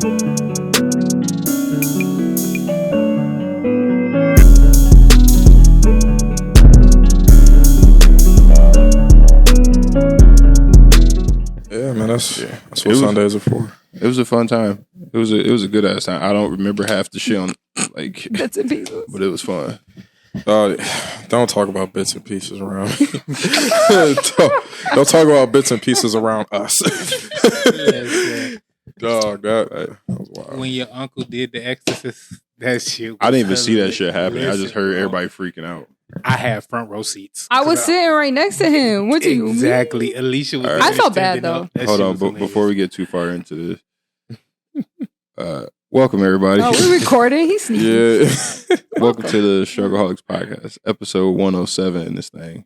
Yeah, man, that's what Sundays are for. It was a fun time. It was a good ass time. I don't remember half the shit on bits and pieces, but it was fun. Don't talk about bits and pieces around me. don't talk about bits and pieces around us. Dog, that was wild. When your uncle did the Exorcist, that shit. I didn't even see that shit happening. I just heard everybody freaking out. I had front row seats. I was sitting right next to him. What do you mean? Exactly. Alisha was. I felt bad though. Hold on, but before we get too far into this, welcome everybody. Oh, we're recording. He's sneaking. Yeah. Welcome to the StruggleHolics podcast, episode 107 in this thing.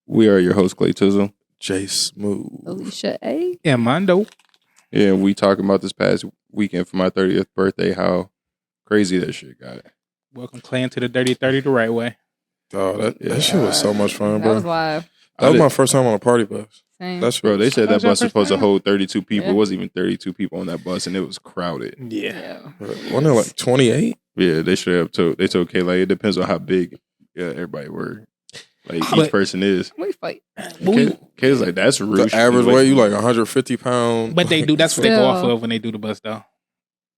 We are your host, Clayton, J Smooth, Alisha A, and Amondo. Yeah, we talking about this past weekend for my 30th birthday, how crazy that shit got. Welcome, Clan, to the Dirty 30 the right way. Oh, that shit was so much fun, bro. That was live. That was my first time on a party bus. Same. That's Bro, they said that bus was supposed to hold 32 people. Yeah. It wasn't even 32 people on that bus, and it was crowded. Yeah. Wasn't it like 28? Yeah, they straight up told Kayla, it depends on how big everybody were. Like each person is. We fight. Kayla's like, that's rude. The average weight, you like 150 pounds. But they do. That's what they go off of when they do the bus, though.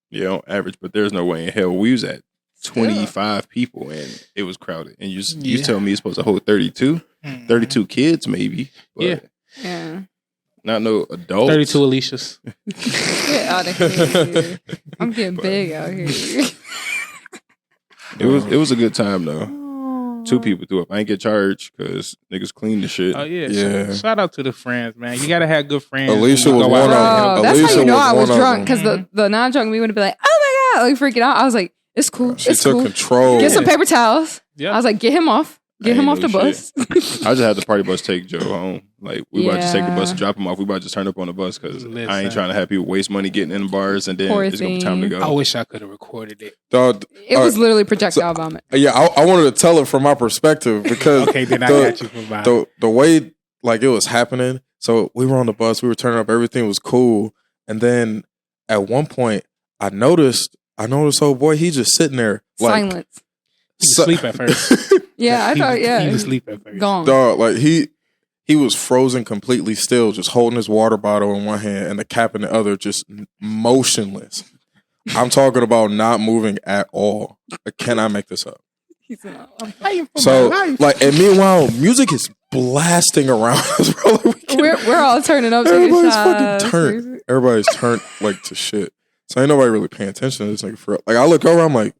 Yeah, on average, but there's no way in hell. We was at 25 people, and it was crowded. And you tell me it's supposed to hold 32? 32 kids, maybe. But yeah. Not no adults. 32 Alishas. Get out of here. I'm getting big out here. It was a good time, though. 2 people threw up. I ain't get charged because niggas cleaned the shit. Oh, yeah. Shout out to the friends, man. You got to have good friends. Alisha was one of them. That's how you know I was one of drunk, because the non-drunk me would have been like, oh my God, like freaking out. I was like, it's cool. She it's took cool. control. Get some paper towels. Yep. I was like, get him off. Get him off the bus. I just had the party bus take Joe home. Like, we about to just take the bus and drop him off. We about to just turn up on the bus because I ain't trying to have people waste money getting in the bars and then it's going to be time to go. I wish I could have recorded it. It was literally projectile vomit. Yeah, I wanted to tell it from my perspective because okay, then I got you from mine. The way like it was happening. So we were on the bus, we were turning up, everything was cool, and then at one point I noticed, oh boy, he's just sitting there like silence. He was asleep at first. Yeah, I thought. Yeah, he was asleep at first. Gone. Dog, like he was frozen completely still, just holding his water bottle in one hand and the cap in the other, just motionless. I'm talking about not moving at all. I cannot make this up. So, like, and meanwhile, music is blasting around us, bro. Like, we're all turning up. Everybody's fucking turned. Everybody's turned like to shit. So ain't nobody really paying attention to this nigga for real. Like, I look over, I'm like,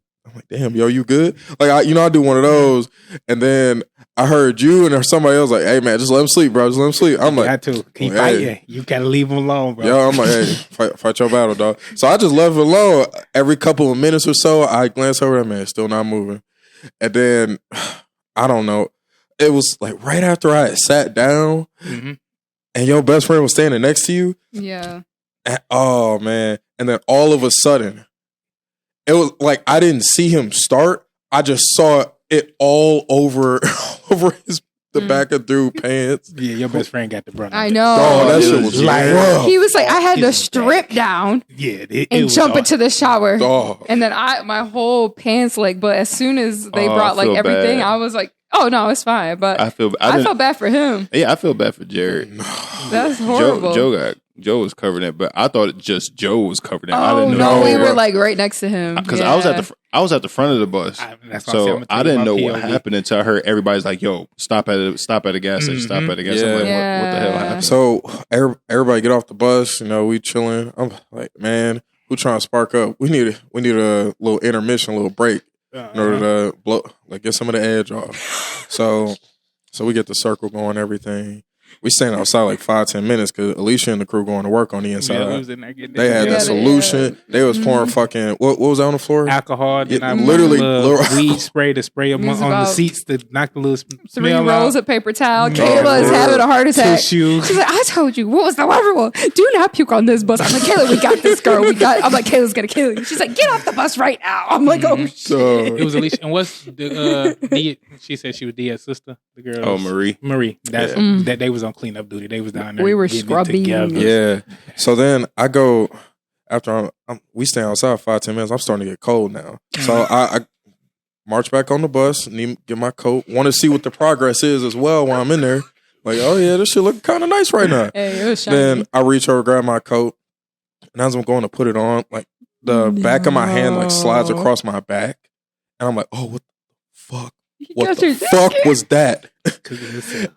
damn, yo, you good? Like, I do one of those, and then I heard you and there's somebody else like, hey, man, just let him sleep, bro. Just let him sleep. I'm like, got to keep fighting. You gotta leave him alone, bro. Yo, I'm like, hey, fight your battle, dog. So I just left it alone. Every couple of minutes or so, I glance over, that man, still not moving. And then, I don't know, it was like right after I had sat down, and your best friend was standing next to you. Yeah. And, oh, man. And then all of a sudden, it was like I didn't see him start. I just saw it all over the back of through pants. Yeah, your best friend got the brunt. I know. Oh, that shit was like, he was like, I had to strip down. Yeah, and jump into the shower. Dog. And then my whole pants, like, but as soon as they brought like everything, I was like, oh no, it's fine. But I felt bad for him. Yeah, I feel bad for Jared. That's horrible. Joe was covered in it, but I thought just Joe was covered in it. Oh, I didn't know. No, we were like right next to him. Because I was at the front of the bus, so I didn't know what happened until I heard everybody's like, "Yo, stop at a gas station, stop at a gas station." Like, what the hell happened? So everybody get off the bus. We chilling. I'm like, man, who trying to spark up? We need a little intermission, a little break in order to get some of the edge off. So we get the circle going, everything. We staying outside like 5-10 minutes because Alisha and the crew going to work on the inside. Yeah, we was in there getting they had that solution. They was pouring fucking what was that on the floor? Alcohol. Yeah, literally weed spray to spray them on the seats to knock the little 3 rolls of paper towel. Kayla is having a heart attack. Tissue. She's like, I told you, what was the one rule? Do not puke on this bus. I'm like, Kayla, we got this, girl. I'm like, Kayla's gonna kill you. She's like, get off the bus right now. I'm like, oh shit. It was Alisha. And what's the she said she was Dia's sister. The girl. Oh, Marie. That's that they was on cleanup duty. They was down there. We were scrubbing. Yeah. So then I go after we stay outside 5-10 minutes, I'm starting to get cold now. So I march back on the bus, need to get my coat. Want to see what the progress is as well while I'm in there. Like, oh yeah, this shit look kind of nice right now. Hey, it was shiny. Then I reach over, grab my coat, and as I'm going to put it on, like the back of my hand like slides across my back, and I'm like, oh, what the fuck? What the fuck was that?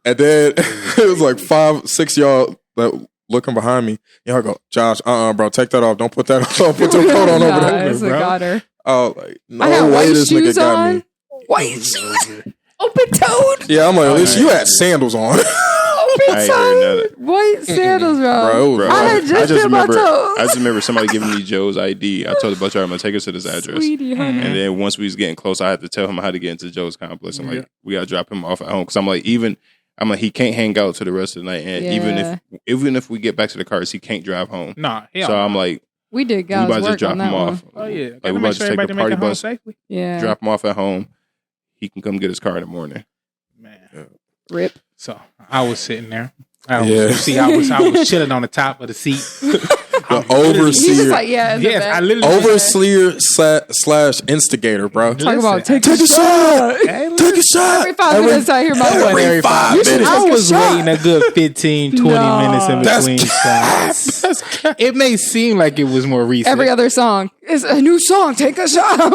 And then it was like 5-6 y'all that looking behind me. Y'all go, Josh, bro, take that off. Don't put that on. Put your coat on over there, bro. Got her. Oh, like, no I had way white this nigga shoes got on. me. White shoes. Open toed. Yeah, I'm like, at least you had sandals on. Open toed. White sandals, bro. I had just been my toes. I just remember somebody giving me Joe's ID. I told the bus driver I'm gonna take us to this address. Sweetie, honey. And then once we was getting close, I had to tell him how to get into Joe's complex. I'm like, we gotta drop him off at home because I'm like, he can't hang out to the rest of the night, and even if we get back to the cars, he can't drive home. Nah, so I'm like, we did we guys about to work just drop on him that off. one. Oh yeah, like we about to take the party bus safely. Yeah, drop him off at home. He can come get his car in the morning. Man, rip. So I was sitting there. I was chilling on the top of the seat. The overseer. He's just like, I literally overseer / instigator, bro. Talk about take a shot. Take a shot. Every 5 minutes I hear my voice. Every 5 minutes. I was waiting a good 15, 20 minutes in between shots. It may seem like it was more recent. Every other song is a new song. Take a shot.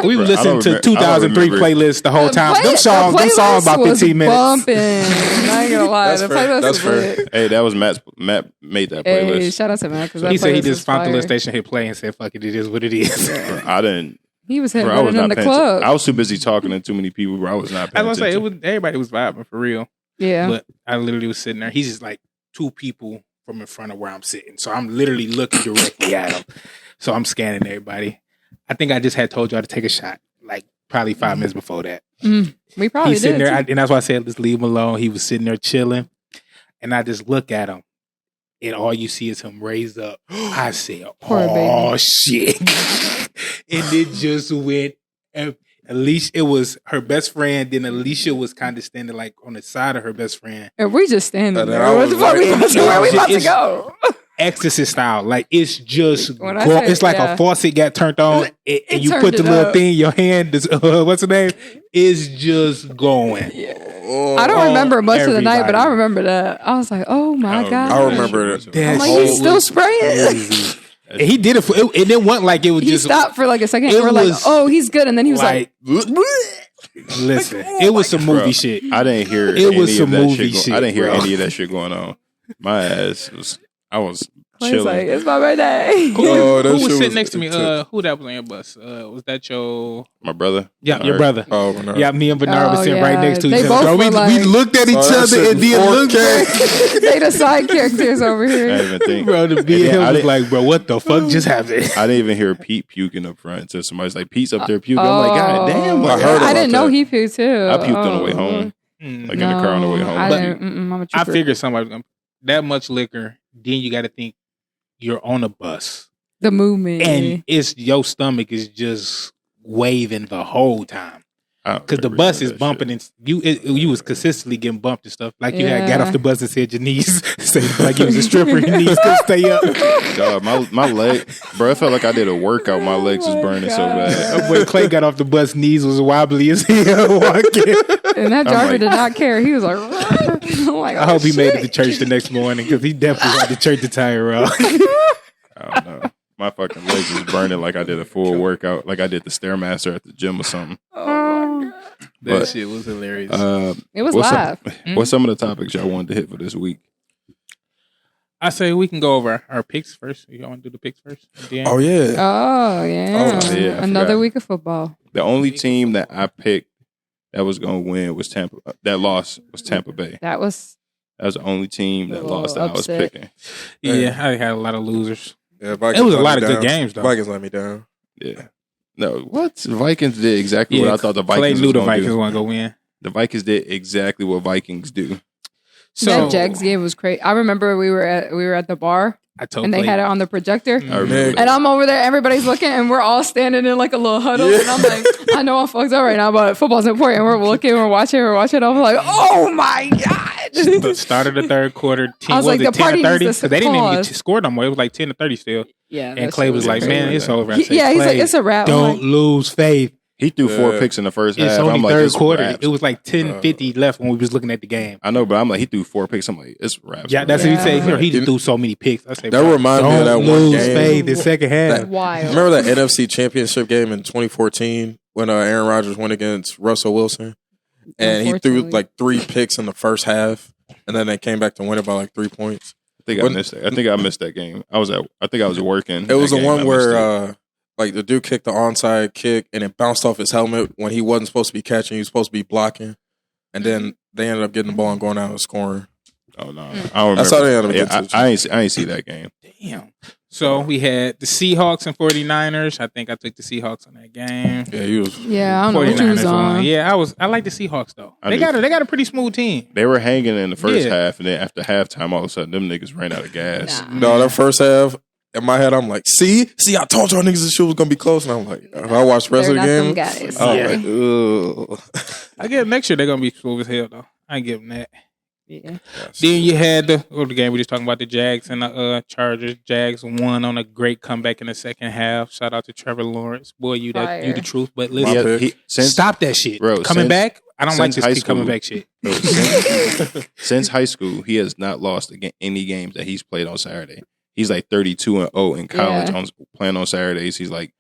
We were listening to 2003 playlists the whole time. Them songs about 15 minutes. Bumping. I ain't gonna lie. The playlist was lit. Hey, that was Matt made that playlist. Hey, shout out to Matt. He said he just found the little station hit play and said, "Fuck it, it is what it is." Bro, I didn't. He was hitting in the club. I was too busy talking to too many people, bro. I was not paying attention. I was gonna say everybody was vibing for real. Yeah, but I literally was sitting there. He's just like 2 people from in front of where I'm sitting, so I'm literally looking directly at him. So I'm scanning everybody. I think I just had told y'all to take a shot, like probably 5 minutes before that. We probably He's sitting there, and that's why I said let's leave him alone. He was sitting there chilling, and I just look at him. And all you see is him raised up. I said, "Oh shit!" And it just went. Alicia, it was her best friend. Then Alicia was kind of standing like on the side of her best friend. And we just standing there. Where we about to go? Ecstasy style, like it's just. It's like a faucet got turned on, and you put the little thing in your hand. What's the name? It's just going. Yeah. I don't remember much of the night, but I remember that. I was like, "Oh my god!" I remember that. I'm like, he's still spraying. And he did it for it. It wasn't like it was he just. He stopped for like a second. We're like, "Oh, he's good," and then he was like "Listen, it was some movie shit." I didn't hear. It was some movie shit. I didn't hear any of that shit going on. My ass was. I was chilling. Like, it's my birthday. Who was sitting next to me? Who that was on your bus? Was that my brother? Yeah, your brother. Oh, Bernard. Yeah, me and Bernard was sitting right next to each other. We looked at each other and then looked back. They the side characters over here. I didn't even think. Bro, the BL was like, bro, what the fuck just happened? I didn't even hear Pete puking up front until somebody's like, Pete's up there puking. I'm like, God damn. I didn't know he puked too. I puked on the way home. Like in the car on the way home. I figured somebody was going to. That much liquor, then you got to think you're on a bus. The movement. And it's your stomach is just waving the whole time. Because the bus is bumping and you was consistently getting bumped and stuff. Like you had got off the bus and said your knees, like you was a stripper, your knees couldn't stay up. God, my leg, bro, it felt like I did a workout. My legs was burning so bad. When Clay got off the bus, knees was wobbly as hell walking. And that driver did not care. He was like, I hope he made it to church the next morning because he definitely had the church attire on. I don't know. My fucking legs was burning like I did a full workout, like I did the Stairmaster at the gym or something. Oh my God. That shit was hilarious. It was live. What's some of the topics y'all wanted to hit for this week? I say we can go over our picks first. You want to do the picks first? Oh, yeah. Oh, yeah. Another week of football. The only team that I picked that was going to win was Tampa. That lost was Tampa Bay. That was the only team that lost that I was picking. Yeah, I had a lot of losers. Yeah, it was a lot of good games, though. Vikings let me down. Yeah. No, what? The Vikings did exactly what I thought the Vikings Clay knew the Vikings was going to go win. The Vikings did exactly what Vikings do. So that Jags game was crazy. I remember we were at the bar. And they had it on the projector. And I'm over there, everybody's looking, and we're all standing in like a little huddle. Yeah. And I'm like, I know I'm fucked up right now, but football's important. We're looking, we're watching. I'm like, oh my God. The start of the third quarter, team was like, 10-30 because they didn't even get scored no more. It was like 10-30 still. Yeah, and Clay was like, "Man, it's over." He's like, "It's a wrap." Don't lose faith. He threw 4 picks in the first half. It's only I'm third like, quarter. Raps. It was like 10:50 left when we was looking at the game. I know, but I'm like, he threw 4 picks. I'm like, it's raps. Yeah, that's what he said. He just threw so many picks. I say, that reminds me of that one game. Faith in second half. Wild. Remember that NFC Championship game in 2014 when Aaron Rodgers went against Russell Wilson, and he threw like 3 picks in the first half, and then they came back to win it by like 3 points. I think I missed that game. I think I was working. It was the one where like the dude kicked the onside kick and it bounced off his helmet when he wasn't supposed to be catching. He was supposed to be blocking, and then they ended up getting the ball and going out and scoring. Oh no, I don't remember. That's how they ended up. I ain't see that game. Damn. So we had the Seahawks and 49ers. I think I took the Seahawks on that game. Yeah, you was. Yeah, I don't know what you was on. Yeah, I like the Seahawks though. They got a pretty smooth team. They were hanging in the first half, and then after halftime, all of a sudden, them niggas ran out of gas. No, that first half. In my head, I'm like, see, I told y'all niggas this shit was gonna be close, and I'm like, if I watch the rest of the game, I'm like, ugh. I get next year they're gonna be smooth as hell though. I give them that. Yeah. Then you had the game we just talking about, the Jags and the Chargers. Jags won on a great comeback in the second half. Shout out to Trevor Lawrence, boy, you the truth. But listen, stop that shit, bro. Coming back, I don't like this coming back shit. Bro, since high school, he has not lost any games that he's played on Saturday. He's like 32-0 in college playing on Saturdays. He's like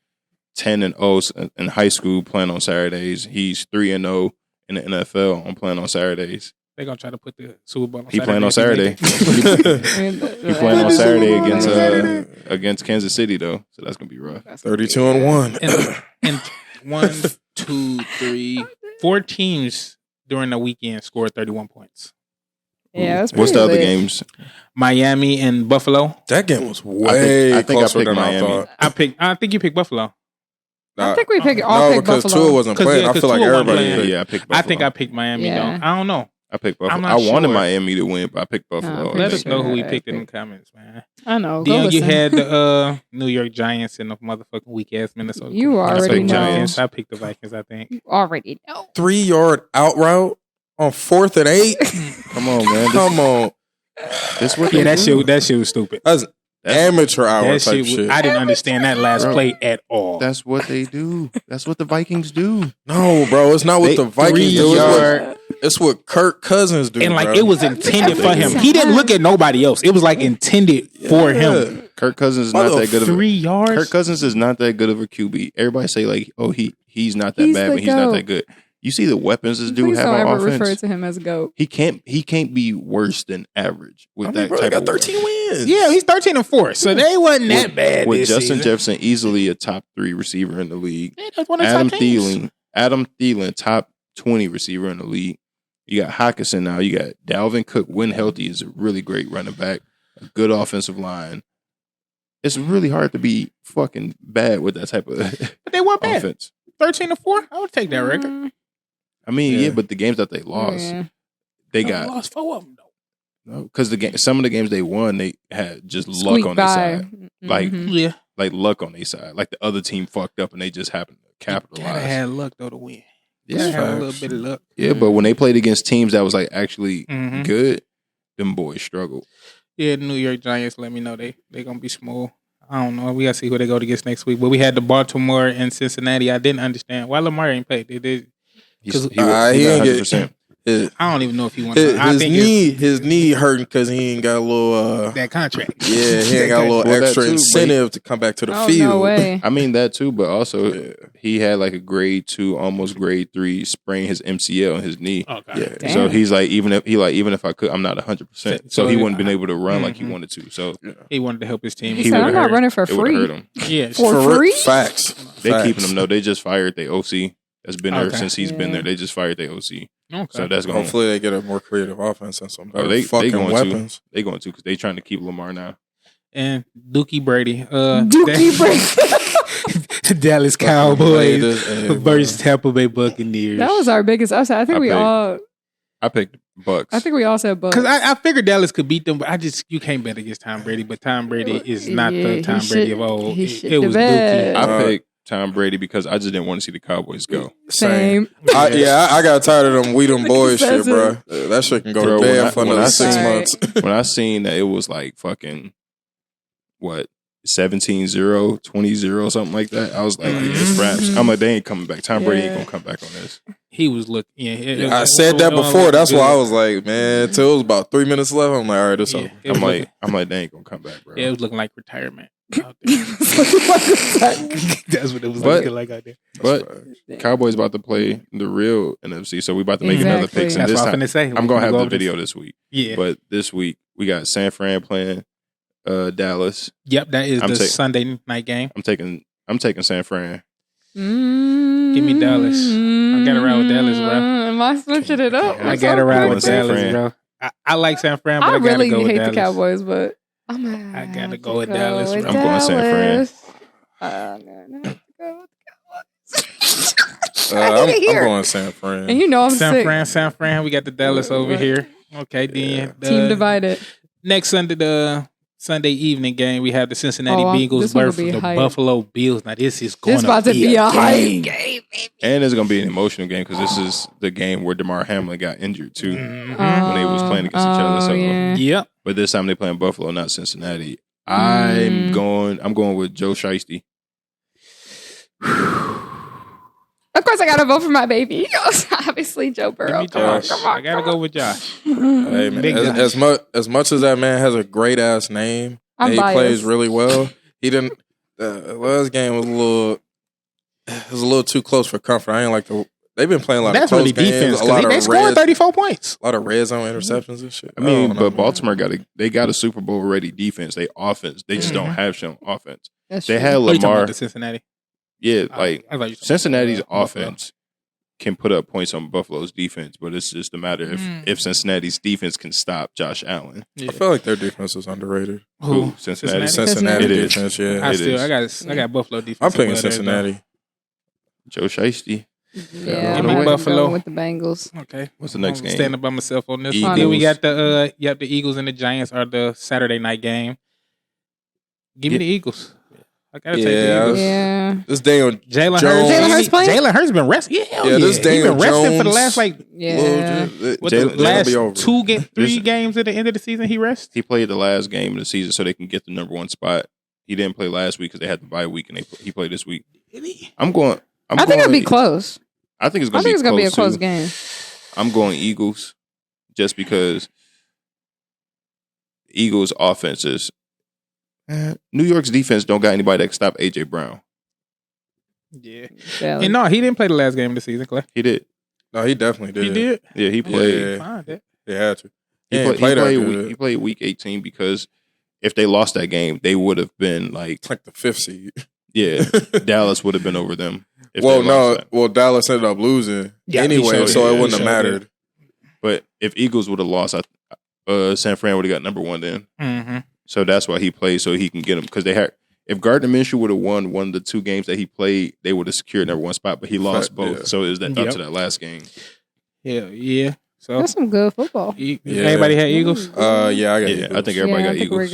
10-0 in high school playing on Saturdays. He's 3-0 in the NFL on playing on Saturdays. They're going to try to put the Super Bowl on Saturday. He playing on Saturday. He playing on Saturday against Kansas City, though. So that's going to be rough. 32-1. And 1, 2, 3, 4 teams during the weekend scored 31 points. Yeah, that's what's the other games? Miami and Buffalo. That game was way closer than I thought. I think you picked Buffalo. I think we picked all picked because Buffalo. Tua wasn't playing. I feel like everybody picked. Yeah, I picked Buffalo. I think I picked Miami, though. I don't know. I picked Buffalo. I wanted Miami to win, but I picked Buffalo. Let us know who we picked in the comments, man. I know. Then you had the New York Giants and the motherfucking weak ass Minnesota. You already know. Giants. I picked the Vikings, I think. You already know. 3-yard out route on 4th and 8. Come on, man. Come on. That shit was stupid. That's amateur hour type shit. I didn't understand that last play at all. That's what they do. That's what the Vikings do. No, bro, it's not what the Vikings do. It's what Kirk Cousins do. And like it was intended for him. He didn't look at nobody else. It was like intended for him. Kirk Cousins is not that good of 3 yards. Kirk Cousins is not that good of a QB. Everybody say like, oh, he's not that bad, but he's not that good. You see the weapons this dude have on offense. Refer to him as a GOAT. He can't be worse than average with that type got of 13 wins. Yeah, he's 13-4, so they wasn't that bad. With this Justin season. Jefferson easily a top 3 receiver in the league. Yeah, that's one of the Adam Thielen, top 20 receiver in the league. You got Hawkinson now. You got Dalvin Cook. When healthy, is a really great running back. A good offensive line. It's really hard to be fucking bad with that type of but they weren't bad. offense. 13-4. I would take that record. I mean, but the games that they lost, they lost 4 of them though. Because some of the games they won, they had just luck on their side, like luck on their side. Like the other team fucked up and they just happened to capitalize. Gotta have luck though to win. Yeah, have a little bit of luck. Yeah, but when they played against teams that was like actually good, them boys struggled. Yeah, the New York Giants. Let me know they gonna be small. I don't know. We gotta see who they go against next week. But we had the Baltimore and Cincinnati. I didn't understand why Lamar ain't played. Because he ain't 100%. I don't even know if he wants to. His knee hurting because he ain't got a little that contract. Yeah, he ain't got a little extra incentive to come back to the field. No way. I mean that too, but also he had like a grade 2, almost grade 3 sprain his MCL in his knee. Oh, God. Yeah. So he's like, even if I could, I'm not 100%. So he wouldn't been able to run like he wanted to. So he wanted to help his team. He said, "I'm not running for free." Hurt him. Yeah, for free. Facts. They keeping him. No, they just fired the OC. That's been there since he's been there. They just fired the OC. Okay. So that's going. Hopefully they get a more creative offense and some better they fucking going weapons. They going to because they trying to keep Lamar now. And Dookie Brady. Brady. Dallas Cowboys versus Tampa Bay Buccaneers. That was our biggest upset. I think I picked Bucks. I think we all said Bucks. Because I figured Dallas could beat them, but you can't bet against Tom Brady. But Tom Brady is not the Tom Brady of old. It was Dookie. Tom Brady because I just didn't want to see the Cowboys go. Same. I got tired of them We Them Boys shit, bro. That shit can go to bed for another 6 months. When I seen that it was like fucking, 17-0, 20-0, something like that, I was like, it's raps. I'm like, they ain't coming back. Tom Brady ain't going to come back on this. He was looking. I said that before. That's why I was like, man, till it was about 3 minutes left, I'm like, all right, it's over. I'm like, they ain't going to come back, bro. Yeah, it was looking like retirement. That's what it was looking like out there. But Cowboys about to play the real NFC, so we about to make another pick. And that's this what I'm time, going to say. I'm going to have the video this week. Yeah. But this week, we got San Fran playing Dallas. Yep, that is the Sunday night game. I'm taking San Fran. Give me Dallas. I got to ride with Dallas, bro. Am I switching it up? I got to ride with Dallas, bro. I like San Fran, but I really go with hate Dallas. The Cowboys, but I gotta go with Dallas. I'm going San Fran. I'm going San Fran. And you know I'm San sick. San Fran. We got the Dallas over here. Okay, then team divided. Next Sunday, the Sunday evening game, we have the Cincinnati Bengals versus the Buffalo Bills. Now this is going to be a hype game, and it's going to be an emotional game because this is the game where DeMar Hamlin got injured too when they was playing against each other. So yeah. But this time they playing Buffalo, not Cincinnati. I'm going with Joe Shiesty. Of course, I gotta vote for my baby. Obviously, Joe Burrow. Come on. I gotta go with Josh. Hey, man, as much as that man has a great ass name, and he plays really well, he didn't. Last game was a little too close for comfort. I ain't like the. They've been playing a lot of close really games. Defense, they scored 34 points. A lot of red zone interceptions and shit. I mean, but Baltimore got a Super Bowl ready defense. They offense. They just don't have some offense. They had Lamar. To Cincinnati. Yeah, Cincinnati's offense can put up points on Buffalo's defense, but it's just a matter if Cincinnati's defense can stop Josh Allen. Yeah. I feel like their defense is underrated. Who? Cincinnati defense, yeah. I got Buffalo defense. I'm picking Cincinnati. Joe Shiesty. Yeah, give me Buffalo with the Bengals. Okay, what's the next game? Standing by myself on this one. Then we got the Eagles and the Giants are the Saturday night game. Give me the Eagles. I gotta take the Eagles. Yeah. This Daniel Jalen Hurts playing? Jalen Hurts been resting. This Daniel He's been resting Jones, for the last the last 3 games at the end of the season. He rests. He played the last game of the season so they can get the number 1 spot. He didn't play last week because they had the bye week, and he played this week. I think it'll be close. I think it's going to be a close game. I'm going Eagles just because Eagles offense is New York's defense don't got anybody that can stop AJ Brown. Yeah. And no, he didn't play the last game of the season, Clay. He did. No, he definitely did. He did? Yeah, he played. Yeah. He had to. He played week 18 because if they lost that game, they would have been like the 5th seed. Yeah. Dallas would have been over them. Dallas ended up losing anyway, so it wouldn't have mattered. But if Eagles would have lost, San Fran would have got number 1 then. Mm-hmm. So that's why he played, so he can get them. Because if Gardner Minshew would have won one of the 2 games that he played, they would have secured number 1 spot. But he lost both, so it was up to that last game. Yeah. So that's some good football. Everybody had Eagles. I got Eagles. I think everybody got Eagles.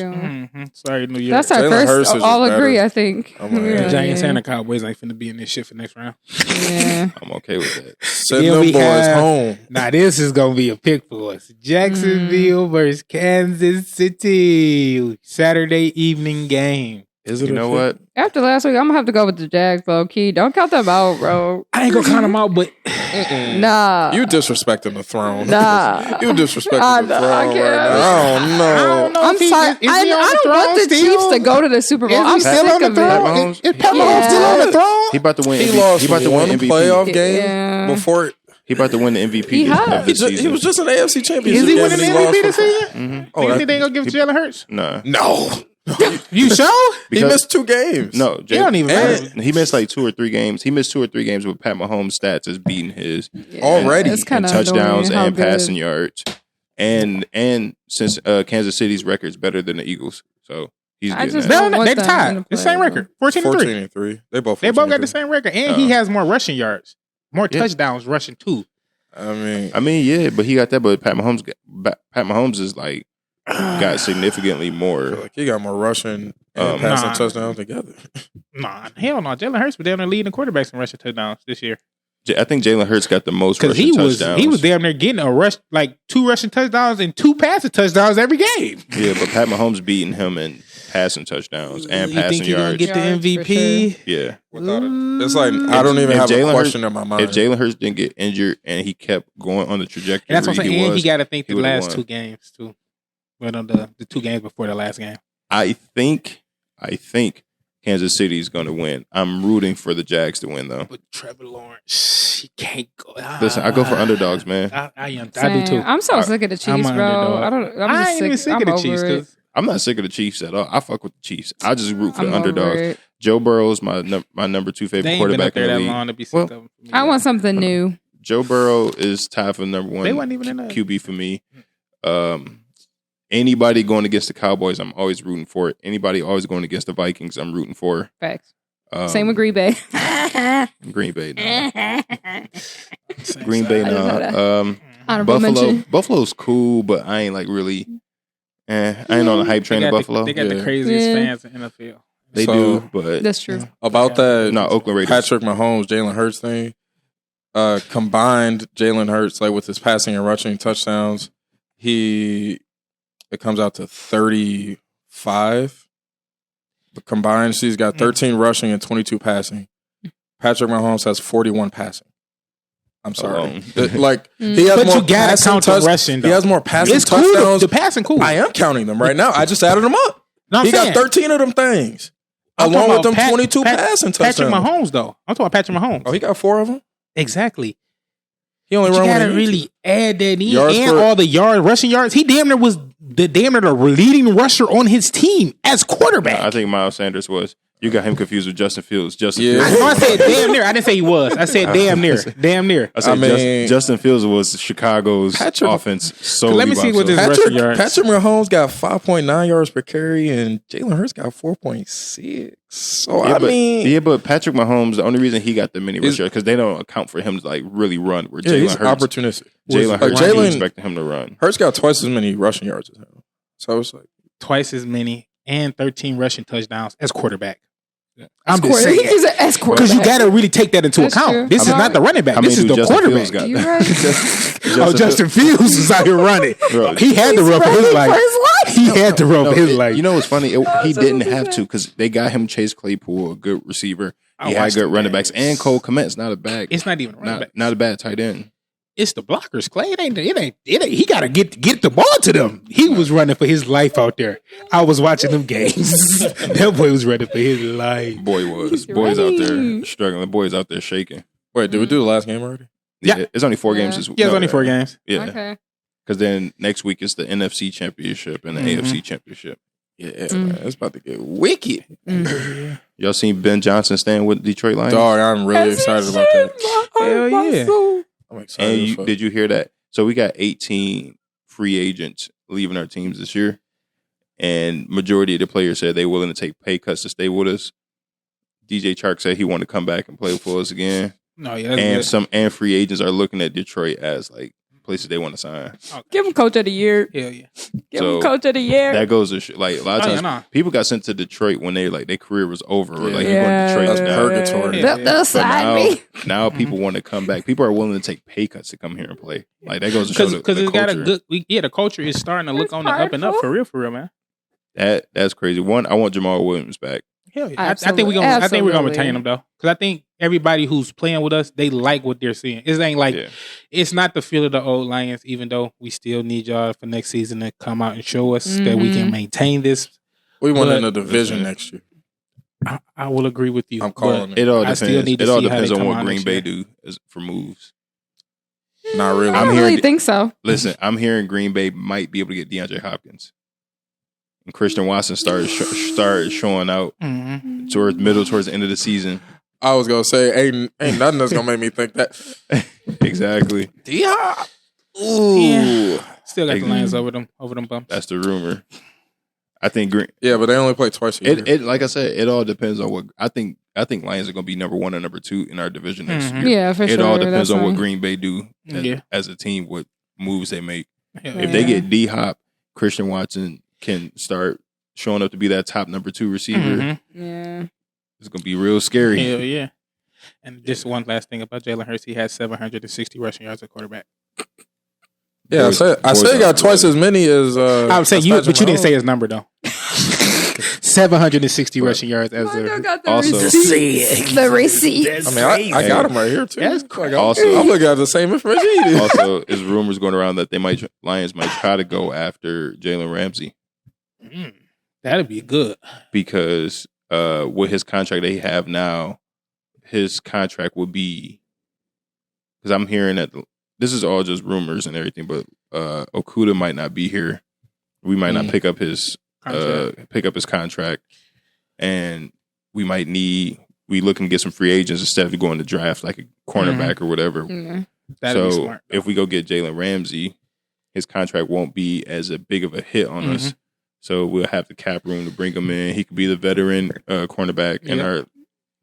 Sorry, New York. That's our first. All agree, I think. The Giants and the Cowboys ain't finna be in this shit for next round. Yeah, I'm okay with that. Send them boys home. Now this is gonna be a pick for us. Jacksonville versus Kansas City. Saturday evening game. Is it? You know what? After last week, I'm gonna have to go with the Jags, low key. Don't count them out, bro. I ain't gonna count them out, but nah, you disrespecting the throne. Nah, you disrespecting the throne. I don't know. I'm sorry. I don't want the Chiefs to go to the Super Bowl. I'm still on the throne. Is Pat Mahomes still on the throne? He about to win. He lost. He about to win MVP playoff game before. He about to win the MVP. He was just an AFC championship. Is he winning the MVP this season? Do you think they gonna give Jalen Hurts? No. You sure? He missed 2 games. No, he don't even matter. He missed like 2 or 3 games. He missed 2 or 3 games with Pat Mahomes' stats as beating his already. It's kind of touchdowns and passing yards. And since Kansas City's record's better than the Eagles, so he's getting that. They're tied. The same record, 14-3. They both got the same record, and he has more rushing yards, more touchdowns rushing too. I mean, yeah, but he got that. But Pat Mahomes is like. Got significantly more. Like he got more rushing and passing touchdowns together. Nah, hell no. Jalen Hurts was down there leading the quarterbacks in rushing touchdowns this year. I think Jalen Hurts got the most rushing touchdowns. He was damn near getting a rush, like 2 rushing touchdowns and 2 passing touchdowns every game. Yeah, but Pat Mahomes beating him in passing touchdowns and passing yards. You think he'll get the MVP? Sure. Yeah. It's like, I don't even have a question in my mind. If Jalen Hurts didn't get injured and he kept going on the trajectory, and that's what I'm saying. And he got to think the last 2 games, too. Well, the 2 games before the last game. I think Kansas City is going to win. I'm rooting for the Jags to win, though. But Trevor Lawrence, he can't go. Listen, I go for underdogs, man. I do too. I'm so sick of the Chiefs, bro. I ain't even sick of the Chiefs. I'm not sick of the Chiefs at all. I fuck with the Chiefs. I just root for the underdogs. Joe Burrow's my number 2 favorite quarterback in the league. Long to be sick of them. I want something new. Joe Burrow is tied for number 1 they wasn't even in QB for me. Anybody going against the Cowboys, I'm always rooting for it. Anybody always going against the Vikings, I'm rooting for. Facts. Same with Green Bay. Green Bay, no. Green Bay, no. Buffalo's cool, but I ain't like really. I ain't on the hype train of Buffalo. They got the craziest fans in NFL. They do, but that's true. About that, Oakland Raiders. Patrick Mahomes, Jalen Hurts thing. Combined Jalen Hurts, like with his passing and rushing touchdowns, it comes out to 35. But combined, she's got 13 rushing and 22 passing. Patrick Mahomes has 41 passing. I'm sorry. He has more passing touchdowns. He has more passing touchdowns. The passing cool. I am counting them right now. I just added them up. No, he got 13 of them things. Along with them 22 passing touchdowns. Patrick Mahomes, though. I'm talking about Patrick Mahomes. Oh, he got 4 of them? Exactly. He only run. You gotta really add that in and all the rushing yards. He damn near was the leading rusher on his team as quarterback. I think Miles Sanders was. You got him confused with Justin Fields. Fields. I said damn near. I didn't say he was. I said damn near. Damn near. I said Justin Fields was Chicago's offense. So let me see what this rushing yards. Patrick Mahomes got 5.9 yards per carry, and Jalen Hurts got 4.6. So but Patrick Mahomes, the only reason he got the many rush yards because they don't account for him to like really run. Where Jalen Hurts opportunistic. Jalen Hurts, you expected him to run. Hurts got twice as many rushing yards as him. So it's like twice as many and 13 rushing touchdowns as quarterback. I'm just saying. He's an S quarterback. Because you got to really take that into account. True. This is not the running back. This is the quarterback. Justin Fields was out here running. He had to run for his life. He had to run for his life. You know what's funny? He didn't have to because they got him Chase Claypool, a good receiver. He had good running backs. And Cole Kmet's not a bad. It's not even a running back. Not a bad tight end. It's the blockers, Clay. It ain't. He got to get the ball to them. He was running for his life out there. I was watching them games. That boy was running for his life. Boy's out there struggling. The boy's out there shaking. Wait, did we do the last game already? Yeah. It's only 4 games this week. Yeah, it's only 4 games. Yeah. Okay. Because then next week it's the NFC Championship and the AFC Championship. Yeah, man, it's about to get wicked. Y'all seen Ben Johnson staying with Detroit Lions? Dog, I'm really excited about that. Hell yeah. I'm excited. And did you hear that? So we got 18 free agents leaving our teams this year, and majority of the players said they're willing to take pay cuts to stay with us. DJ Chark said he wanted to come back and play for us again. No, yeah, and free agents are looking at Detroit as like places they want to sign. Okay. Give him coach of the year. Hell yeah. Give him coach of the year. That goes to like a lot of times people got sent to Detroit when they like their career was over. Or, like you go to Detroit, that's purgatory. They'll sign me. Now people want to come back. People are willing to take pay cuts to come here and play. Like that goes to show because it's got a good. The culture is starting to look on the up and up for real, man. That's crazy. One, I want Jamal Williams back. Hell yeah. I think we're gonna retain him though, because I think everybody who's playing with us, they like what they're seeing. It ain't like it's not the feel of the old Lions. Even though we still need y'all for next season to come out and show us that we can maintain this. We want in the division next year. I will agree with you. I'm calling it. It all depends. It all depends on what Green Bay do for moves. Not really. I don't really think so. Listen, I'm hearing Green Bay might be able to get DeAndre Hopkins. And Christian Watson started showing out towards the end of the season. I was gonna say, ain't nothing that's gonna make me think that. Exactly. D-Hop. Ooh. Yeah. Still got the Lions over them bumps. That's the rumor. I think but they only play twice a year. It like I said, it all depends on what I think Lions are gonna be number 1 and number 2 in our division next year. Yeah, for sure. It all depends on what Green Bay do as a team, what moves they make. If they get D-Hop, Christian Watson can start showing up to be that top number 2 receiver. Yeah. It's gonna be real scary. Hell yeah. And just one last thing about Jalen Hurts, he has 760 rushing yards at quarterback. Yeah, I said he got twice as many as. I would say you, but you didn't say his number though. 760 rushing yards as also the receipt. I mean, I got him right here too. That's like, I'm looking at the same information he did. Also, there's rumors going around that Lions might try to go after Jalen Ramsey. That'd be good because with his contract they have now, his contract would be, because I'm hearing that this is all just rumors and everything, but Okuda might not be here. We might not pick up his contract, and we looking to get some free agents instead of going to draft like a cornerback or whatever. That'd be smart, if we go get Jalen Ramsey, his contract won't be as a big of a hit on us. So we'll have the cap room to bring him in. He could be the veteran cornerback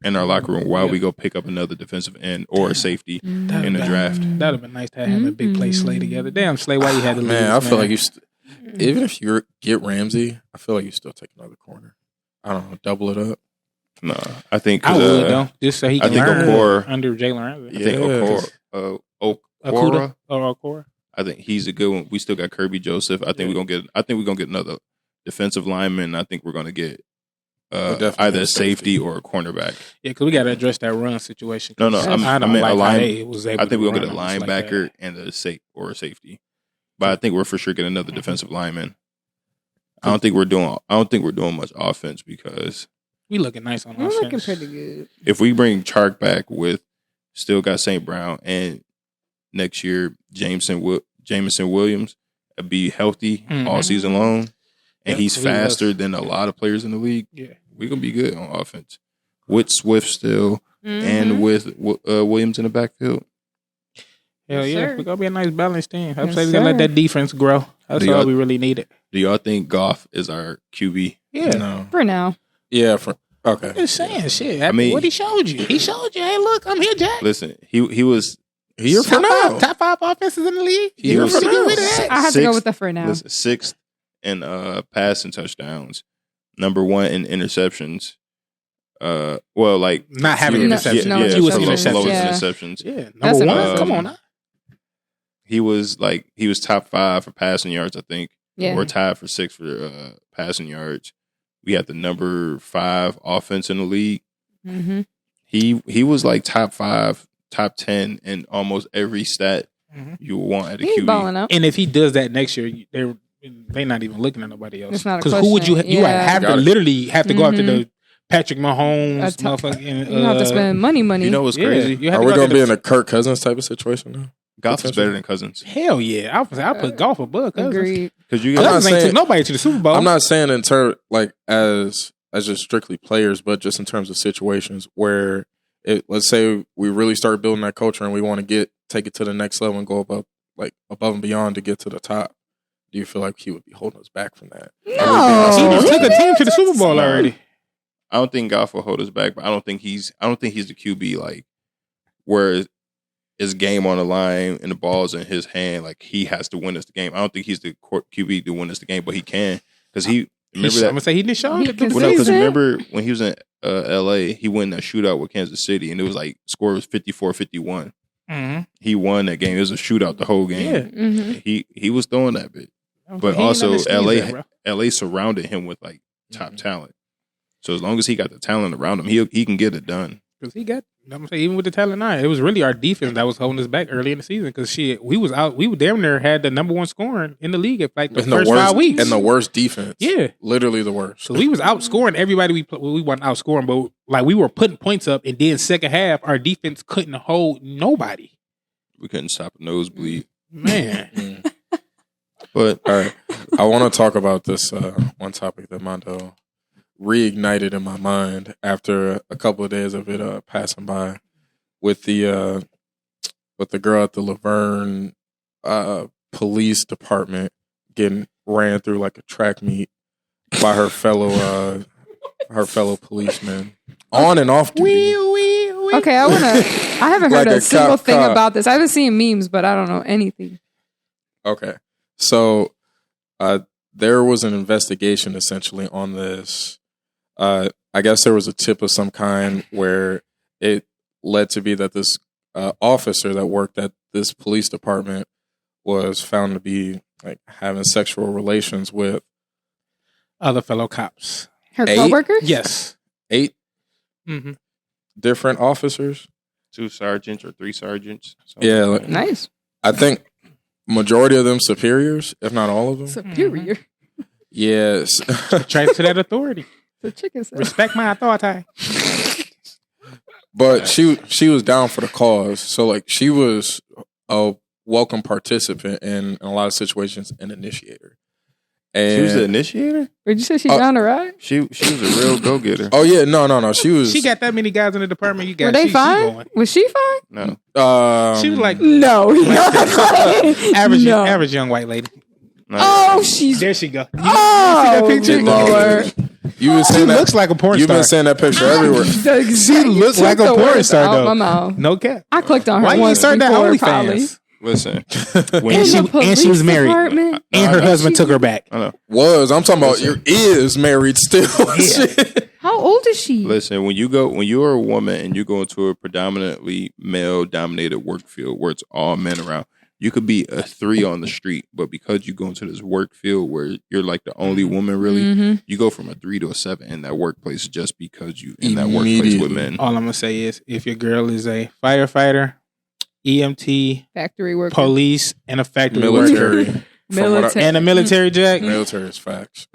in our locker room while we go pick up another defensive end or a safety in the draft. That'd have been nice to have him and Big Play Slay together. Damn, Slay, why you had to lose? Man, I feel like you. Even if you get Ramsey, I feel like you still take another corner. I don't know, double it up. No, I think I would though, just so he can learn under Jalen Ramsey. I think Okora. I think he's a good one. We still got Kirby Joseph. I think we're gonna get another defensive lineman. I think we're gonna get either a safety or a cornerback. Yeah, because we got to address that run situation. No, I mean I think we're gonna get a linebacker like and a safety. But I think we're for sure getting another defensive lineman. I don't think we're doing much offense because we looking nice on offense. We're looking pretty good. If we bring Chark back with still got St. Brown and next year Jameson Williams be healthy all season long, and he's faster than a lot of players in the league. Yeah, we're gonna be good on offense with Swift still and with Williams in the backfield. Hell yeah, we're going to be a nice balanced team. I'm saying we're going to let that defense grow. That's all we really needed. Do y'all think Goff is our QB? Yeah. No. For now. Yeah, okay. Just saying, shit. I mean, what he showed you. He showed you, hey, look, I'm here, Jack. Listen, he was here for now. Top 5 offenses in the league. Here for now. I have to go with the for now. Listen, 6th in passing touchdowns. Number 1 in interceptions. Not having interceptions. No, he was interceptions. Yeah, number 1. Come on now. He was top 5 for passing yards, I think. Yeah. We're tied for 6th for passing yards. We had the number 5 offense in the league. Mm-hmm. He was like top 5, top 10 in almost every stat you would want at a QB. Balling out. And if he does that next year, they're not even looking at nobody else. Because who would you have to literally have to go after the Patrick Mahomes motherfucking? You have to spend money. You know what's crazy? Are we going to be in a Kirk Cousins type of situation now? Goff is better than Cousins. Hell yeah! I put Goff above Cousins. Agreed. Because you Cousins ain't took nobody to the Super Bowl. I'm not saying in terms like as just strictly players, but just in terms of situations where let's say we really start building that culture and we want to take it to the next level and go above and beyond to get to the top. Do you feel like he would be holding us back from that? No, he just took a team to the Super Bowl already. I don't think Goff will hold us back, but I don't think he's the QB like where it's game on the line and the ball's in his hand. Like he has to win us the game. I don't think he's the QB to win us the game, but he can because he. Remember that? I'm gonna say he didn't show. Because remember when he was in L.A., he won that shootout with Kansas City, and it was like score was 54-51. Mm-hmm. He won that game. It was a shootout the whole game. Yeah. Mm-hmm. He was throwing that bit, but also L.A. surrounded him with like top talent. So as long as he got the talent around him, he can get it done. Because he got, I'm gonna say, even with the talent it was really our defense that was holding us back early in the season. Because we was out, we damn near had the number 1 scoring in the league at like the first 5 weeks, and the worst defense. Yeah, literally the worst. So we was outscoring everybody. We weren't outscoring, but like we were putting points up, and then second half our defense couldn't hold nobody. We couldn't stop a nosebleed, man. But all right, I want to talk about this one topic that Mondo reignited in my mind after a couple of days of it passing by with the girl at the Laverne police department getting ran through like a track meet by her fellow policemen on and off duty. Okay, I haven't heard a single thing about this. I haven't seen memes, but I don't know anything. Okay, so there was an investigation essentially on this. I I guess there was a tip of some kind where it led to be that this officer that worked at this police department was found to be like having sexual relations with other fellow cops. Her coworkers? Yes. 8 different officers. 2 sergeants or 3 sergeants. Yeah. Like Nice. I think majority of them superiors, if not all of them. Superior. Yes. Trace to that authority. The chicken said. Respect my authority. But she was down for the cause. So like she was a welcome participant in a lot of situations, an initiator. And she was the initiator? Did you say she down to ride? She was a real go-getter. Oh yeah, no. She got that many guys in the department. You got. Were they fine? Was she fine? No. She was like no. Average young white lady. No. Oh, she's there. She go. You see that picture? Lord. You been saying that, looks like a porn you've star. been saying that picture everywhere. She looks like a porn star though. My mouth. No cap. I clicked on her. Why you once start that before, OnlyFans? Listen. And she was married. Department? And her husband took her back. I know. I'm talking about is married still. How old is she? Listen, when you are a woman and you go into a predominantly male-dominated work field where it's all men around, you could be a 3 on the street, but because you go into this work field where you're like the only woman really, you go from a 3 to a 7 in that workplace just because you in that workplace with men. All I'm gonna say is, if your girl is a firefighter, EMT, factory worker, police, and a factory military, worker, and a military jack, military is facts.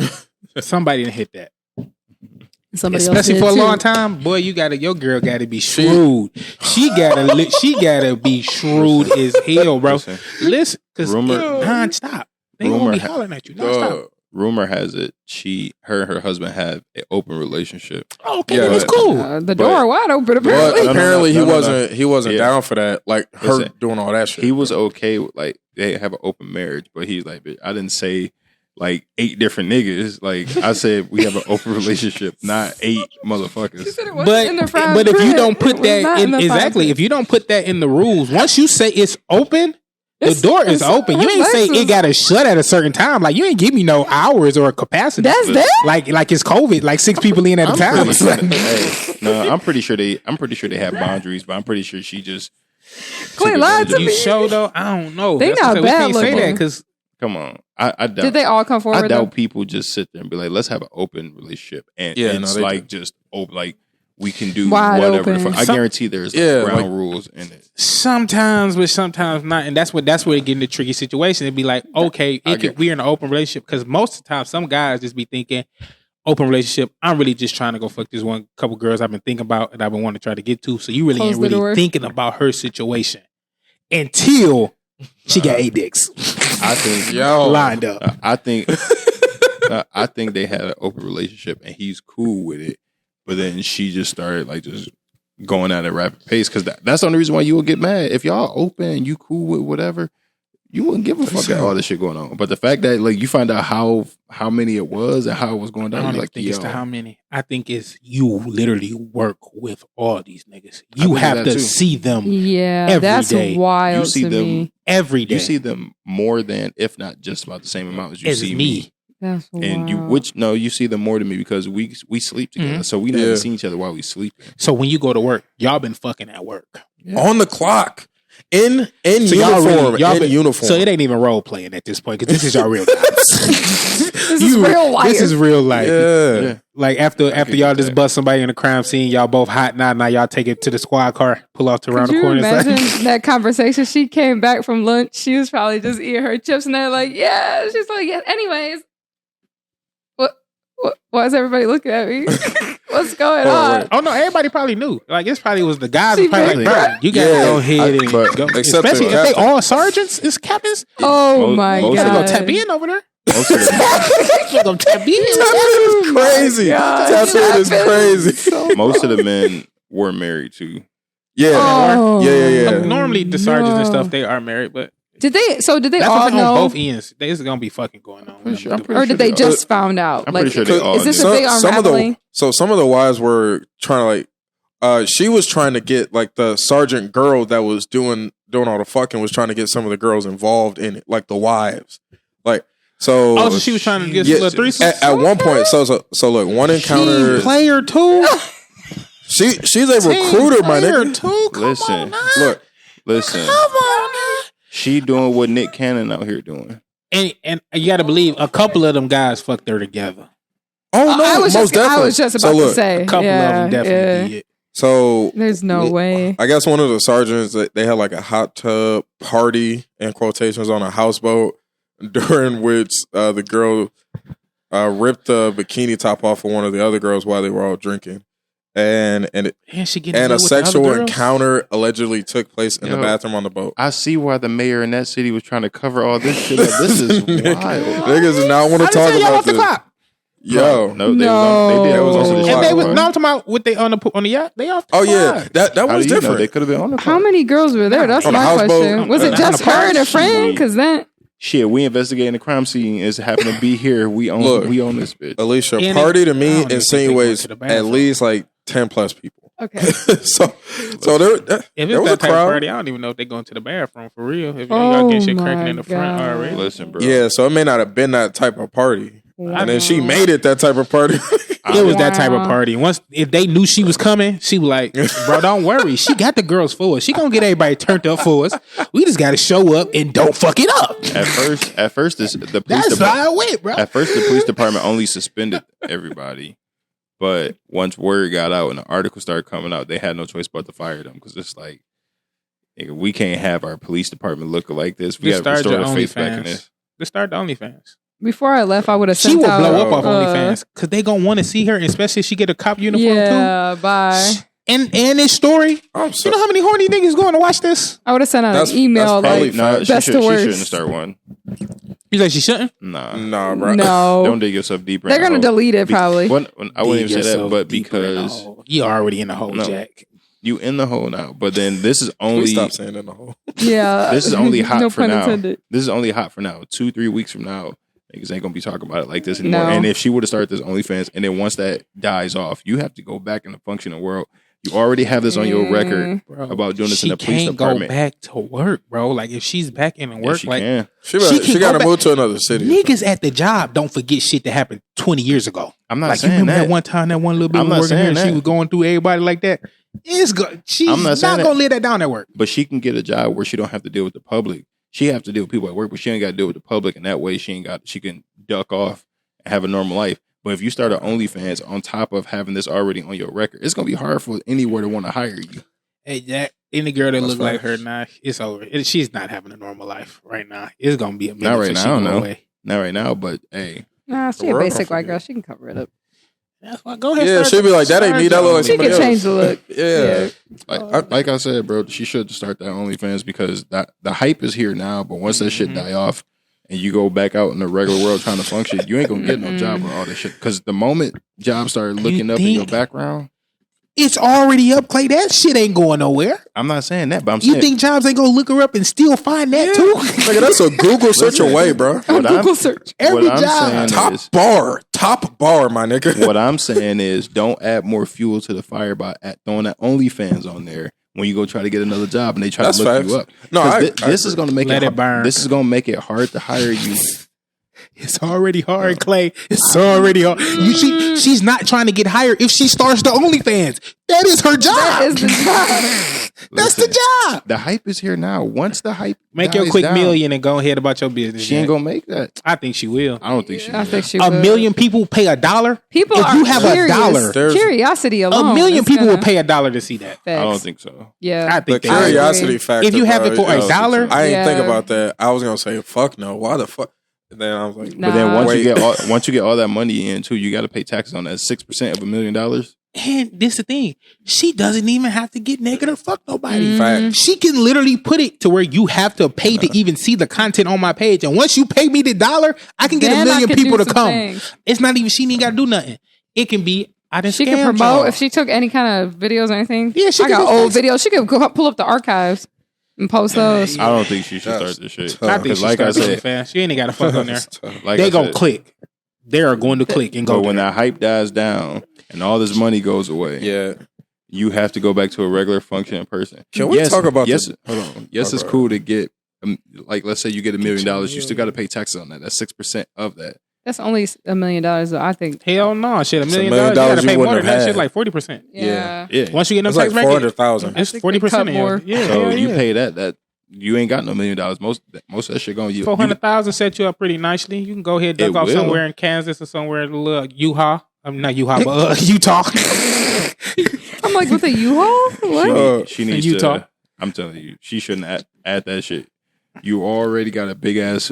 Somebody didn't hit that. Somebody especially for a long time, boy. Your girl got to be shrewd. She gotta be shrewd as hell, bro. Listen, because non-stop, they gonna be hollering at you non-stop. Rumor has it her and her husband have an open relationship. Okay, that's cool. The door wide open. Apparently, he wasn't down for that. Like her doing all that shit. He was okay with like they have an open marriage, but he's like, I didn't say like 8 different niggas. Like I said, we have an open relationship, not 8 motherfuckers. But if you don't put that in exactly, if you don't put that in the rules, once you say it's open. The door is open. You ain't say it got to shut at a certain time. Like you ain't give me no hours or capacity. That's that. Like it's COVID. Like 6 people in at a time. I'm pretty sure they have boundaries, but I'm pretty sure she just. Clay lied to me. You show though, I don't know. They not bad looking. Say that because come on, I doubt. Did they all come forward? I doubt people just sit there and be like, let's have an open relationship, and it's like just open like. We can do wide whatever. Open. I guarantee there's ground rules in it. Sometimes, but sometimes not, and that's where it get in the tricky situation. It'd be like, okay, we're in an open relationship because most of the time, some guys just be thinking, open relationship. I'm really just trying to go fuck this one couple girls I've been thinking about and I've been wanting to try to get to. So you really ain't really thinking about her situation until she got 8 dicks. I think lined up. I think they had an open relationship and he's cool with it. But then she just started like just going at a rapid pace because that's the only reason why you would get mad. If y'all open and you cool with whatever, you wouldn't give a fuck about all this shit going on. But the fact that like you find out how many it was and how it was going down, I don't think it's to how many. I think it's you literally work with all these niggas. You have to see them. Yeah, every that's day. wild. You see them me. Every day. You see them more than, if not just about the same amount as you see me. That's and wild. you see them more than me because we sleep together, so we never see each other while we sleep. So when you go to work, y'all been fucking at work on the clock in so uniform. So it ain't even role playing at this point because this is y'all real life. This is real life. This is real life. Yeah. Like after y'all just bust somebody in a crime scene, y'all both hot now y'all take it to the squad car, pull off to around the corner. Imagine that conversation. She came back from lunch. She was probably just eating her chips and they're like, yeah. She's like, yeah. Anyways. Why is everybody looking at me? What's going on? Oh no, everybody probably knew. Like it probably was the guys. Was probably like, bro, you gotta go ahead and go. Especially if they all sergeants, it's captains. Oh my god, they gonna tap in over there. They gonna tap in. Crazy. Tap in is crazy. Most of the men were married too. Yeah, yeah. Normally the sergeants and stuff they are married, but. Did they That's all know? On both ends. There's gonna be fucking going on. Or did they just found out? I'm pretty sure they all is this a big unraveling? Some of the wives were trying to she was trying to get like the sergeant girl that was doing all the fucking was trying to get some of the girls involved in it, like the wives. Like So she was trying to get a threesome. At one point, so look, one encounter. She player too. She's a recruiter, my nigga. Listen. Come on, now. She doing what Nick Cannon out here doing. And you got to believe a couple of them guys fucked her together. Oh no, definitely. I was just about to say a couple of them definitely did. So there's no way. I guess one of the sergeants, they had like a hot tub party in quotations on a houseboat, during which the girl ripped the bikini top off of one of the other girls while they were all drinking. And a sexual encounter allegedly took place in the bathroom on the boat. I see why the mayor in that city was trying to cover all this shit up. This is wild. Niggas do not want to talk about this. Yo, no, they did. And they was talking about what they on the yacht. They off the clock. Yeah, that was different. They could have been on the clock. How many girls were there? That's my question. Was it just her and a friend? Because then. Shit, we investigating the crime scene. Is happen to be here. We own this bitch. Alisha, party to me insinuates at least like 10 plus people. Okay. so there was a crowd. Party, I don't even know if they're going to the bathroom for real. If y'all get shit cracking in the front already. Listen, bro. Yeah, so it may not have been that type of party. Wow. And then she made it that type of party. It was that type of party. If they knew she was coming, she was like, bro, don't worry. She got the girls for us. She gonna get everybody turned up for us. We just gotta show up and don't fuck it up. At first the police That's how it went, bro. At first the police department only suspended everybody. But once word got out and the article started coming out, they had no choice but to fire them. Because it's like, we can't have our police department looking like this. We got to restore the faith back in this. Let's start the OnlyFans. Before I left, I would have sent She would blow up off OnlyFans because they gonna want to see her, especially if she get a cop uniform too. Yeah, bye. And this story, you know how many horny niggas going to watch this? I would have sent out an email like best to worst. She shouldn't start one. You like she shouldn't? Nah, bro. No. Don't dig yourself deeper. They're gonna delete it probably. I wouldn't even say that, but because you already in the hole, Jack. You in the hole now, but then this is only. Please stop saying in the hole. Yeah, this is only hot no for now. Intended. This is only hot for now. 2-3 weeks from now, niggas ain't gonna be talking about it like this anymore. No. And if she would have started this OnlyFans, and then once that dies off, you have to go back in the functioning world. You already have this on your record about doing this in the police department. She can't go back to work, bro. Like if she's back in work, she like can. She got to move to another city. Niggas at the job don't forget shit that happened 20 years ago. I'm not like, saying you remember that. that one time that one little bitch was working here and she was going through everybody like that. It's good. She's not gonna lay that down at work. But she can get a job where she don't have to deal with the public. She have to deal with people at work, but she ain't got to deal with the public. And that way, she can duck off and have a normal life. But if you start an OnlyFans on top of having this already on your record, it's gonna be hard for anywhere to want to hire you. Hey, Jack, any girl that looks like her now, it's over. She's not having a normal life right now. It's gonna be a minute. Not right now, no. Not right now, but hey, nah, she a basic white girl. She can cover it up. That's why. Go ahead. Yeah, she'll be like, that ain't me. That look like she somebody can change the look. Yeah. Like I said, bro, she should start that OnlyFans because the hype is here now. But once that shit die off, and you go back out in the regular world trying to function, you ain't gonna get no job or all that shit. Because the moment jobs start looking up in your background, it's already up, Clay. That shit ain't going nowhere. I'm not saying that, but I'm saying you think jobs ain't gonna look her up and still find that too? Nigga, that's a Google search away, bro. Google search every job. Top bar, my nigga. What I'm saying is, don't add more fuel to the fire by throwing that OnlyFans on there. When you go try to get another job and they try to look you up. No, this is going to make it burn. This is going to make it hard to hire you. It's already hard, Clay. It's already hard. She's not trying to get hired if she starts the OnlyFans. That is her job. That is the job. That's the job. The hype is here now. Once the hype make your quick million and go ahead about your business. She ain't gonna make that. I think she will. I don't think she will. I think she will. $1 million people pay $1. People if are you have curious. $1, curiosity alone. $1 million people will pay $1 to see that. Facts. I don't think so. Yeah, I think the curiosity factor. If you have it for $1, I didn't think about that. I was gonna say fuck no. Why the fuck? And then I was like, but then once you get all that money in too, you got to pay taxes on that. 6% of $1 million. And this is the thing. She doesn't even have to get naked or fuck nobody. Fact. She can literally put it to where you have to pay to even see the content on my page. And once you pay me the $1, I can get 1 million people to come. Things. It's not even, she ain't got to do nothing. It can be, she can promote y'all. If she took any kind of videos or anything. Yeah, I got old videos. She could pull up the archives and post those. I don't think she should start this shit. I think like I said, fast. She ain't got to fuck on there. Like they gonna click. They are going to click and go. But when that hype dies down and all this money goes away, you have to go back to a regular functioning person. Can we talk about this? Hold on. Yes, it's cool to get like let's say you get $1 million, you still got to pay taxes on that. That's 6% of that. That's only $1 million, I think. Hell no, shit. $1 million, you gotta pay more than that shit, like 40%. Yeah. Once you get them tax like $400,000. it's 40%. Yeah. So you pay that you ain't got no $1 million. Most of that shit going you. $400,000 set you up pretty nicely. You can go ahead and duck off somewhere in Kansas or somewhere in a little Utah. I'm not Utah, but Utah. I'm like, with a U-Haul? What? She needs Utah. I'm telling you, she shouldn't add that shit. You already got a big ass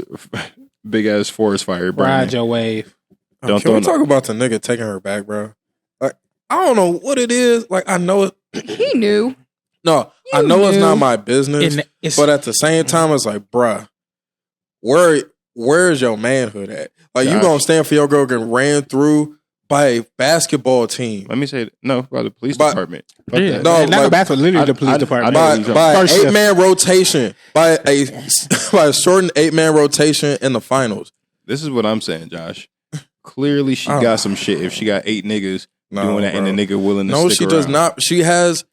forest fire burning. Ride your wave. Can we talk about the nigga taking her back, bro? Like, I don't know what it is. Like, I know it. He knew. No, I know it's not my business. But at the same time, it's like, bruh, where's your manhood at? Like, you gonna stand for your girl getting ran through by a basketball team? Let me say no, by the police department. Yeah, no, not a basketball, literally the police department. By an 8-man rotation, by a shortened 8-man rotation in the finals. This is what I'm saying, Josh. Clearly, she got some shit. If she got 8 niggas doing that, and the nigga willing to stick she around. does not. She has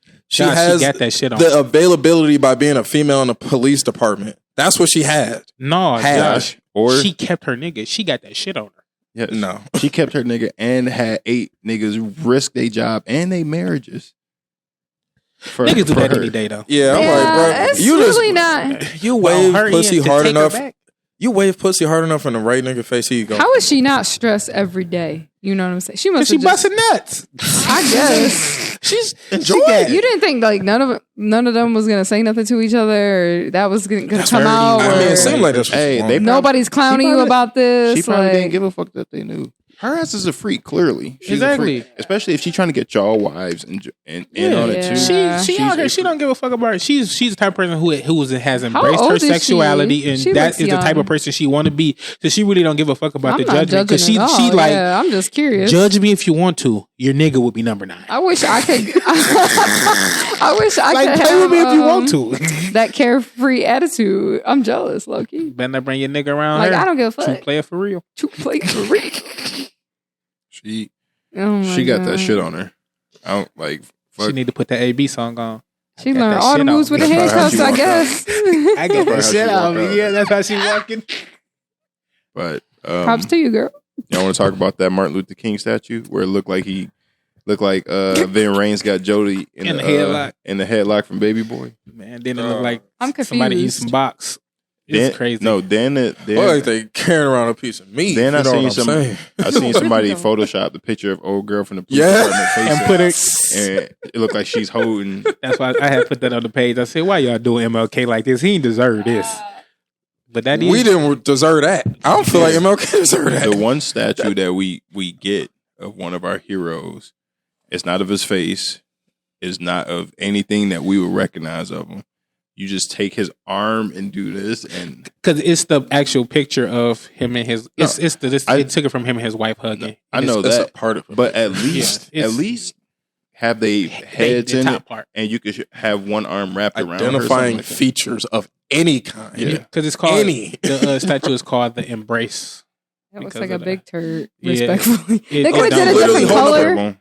got that shit on the availability by being a female in the police department. That's what she had. No, Josh. Or she kept her nigga. She got that shit on her. Yeah, no. She kept her nigga and had 8 niggas risk their job and their marriages. Niggas do that any day, though. Yeah, I'm like, bro. It's really not. You wave pussy hard enough. You wave pussy hard enough in the right nigga face, he go. How is she not stressed every day? You know what I'm saying? She must. She busting nuts. I guess she's enjoying. You didn't think like none of them was gonna say nothing to each other, or that was gonna come out. I mean, it seemed like this. Nobody's clowning you about this. She probably didn't give a fuck that they knew. Her ass is a freak, clearly. She's exactly. A freak. Especially if she's trying to get y'all wives and in on it too. She out here. She don't give a fuck about it. She's the type of person who has embraced her sexuality, and that is the type of person she want to be. So she really don't give a fuck about the judgment. Because she like, I'm just curious. Judge me if you want to. Your nigga would be number 9. I wish I could. I wish I like, could play have with me if you want to. That carefree attitude. I'm jealous, Loki. Better not bring your nigga around. Like, her. I don't give a fuck. True player for real. She got that shit on her. I don't like. Fuck. She need to put that AB song on. She learned all the moves with the handcuffs, I guess. I got that shit on me. Yeah, that's how she walking. But props to you, girl. Y'all want to talk about that Martin Luther King statue where it looked like Vin Raines got Jody in the headlock from Baby Boy? Man, then it looked like I'm confused. Somebody eat some box. It's crazy. No, then like they carrying around a piece of meat. Then I seen somebody Photoshop the picture of old girl from the police department and put it, and it looked like she's holding. That's why I had put that on the page. I said, "Why y'all doing MLK like this? He ain't deserve this." But that is, we didn't deserve that. I don't feel like MLK deserved that. The one statue that we get of one of our heroes, it's not of his face. It's not of anything that we would recognize of him. You just take his arm and do this, and because it's the actual picture of him and his. I took it from him and his wife hugging. I know that's a part of it, but at least have they heads in it, part. And you could have one arm wrapped around identifying features of any kind. Yeah, because it's called the statue is called the Embrace. It looks like a big turd. Respectfully, they could have did a different color.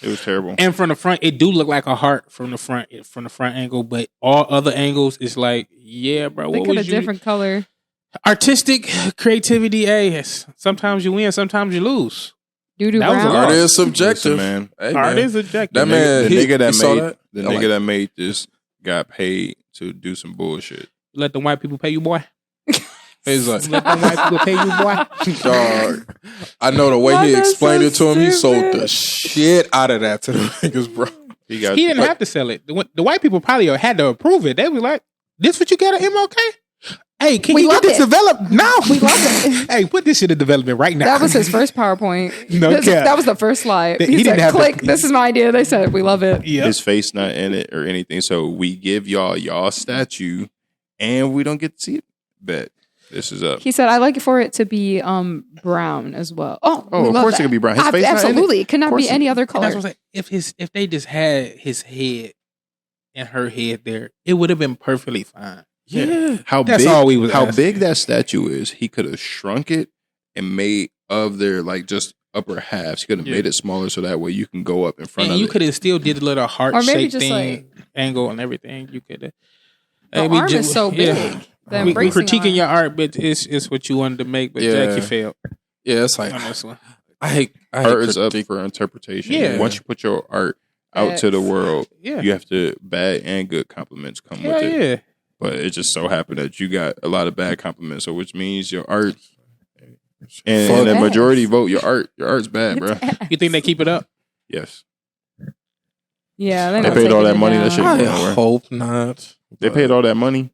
It was terrible. And from the front, it do look like a heart from the front angle, but all other angles, it's like, yeah, bro. They could have different color. Artistic creativity, sometimes you win, sometimes you lose. Art is subjective, man. Hey, art is subjective. That man, the nigga that made this got paid to do some bullshit. Let the white people pay you, boy. He's like, let the white people pay you, boy. Dog, I know the way he explained it to him. He sold the shit out of that to the niggas, bro. He didn't have to sell it. The white people probably had to approve it. They was like, "This what you got at MLK? Hey, can you get this developed now? We love it. Hey, put this shit in development right now." That was his first PowerPoint. That was the first slide. He said, didn't "Click. This is my idea." They said, "We love it." Yep. His face not in it or anything. So we give y'all statue, and we don't get to see it. Bet. This is up. He said, "I like it for it to be brown as well." Of course it could be brown. His face absolutely, it could not be any other color. If they just had his head and her head there, it would have been perfectly fine. Yeah, how big that statue is. He could have shrunk it and made of their just upper halves. He could have made it smaller so that way you can go up in front of it. And you could have still did a little heart shaped thing, angle and everything. You could have. The arm is so big. The we embracing critiquing art. your art, but it's what you wanted to make. But Jack, you failed Yeah, it's like on this one. I hate Art is up for interpretation. Yeah. Once you put your art out to the world, Yeah. you have to bad and good compliments come with it. Yeah. But it just so happened that you got a lot of bad compliments, so which means your art and the majority vote your art's bad, bro. You think they keep it up? Yes. Yeah, They paid all that money. That shit I ain't going nowhere. hope not. They paid all that money.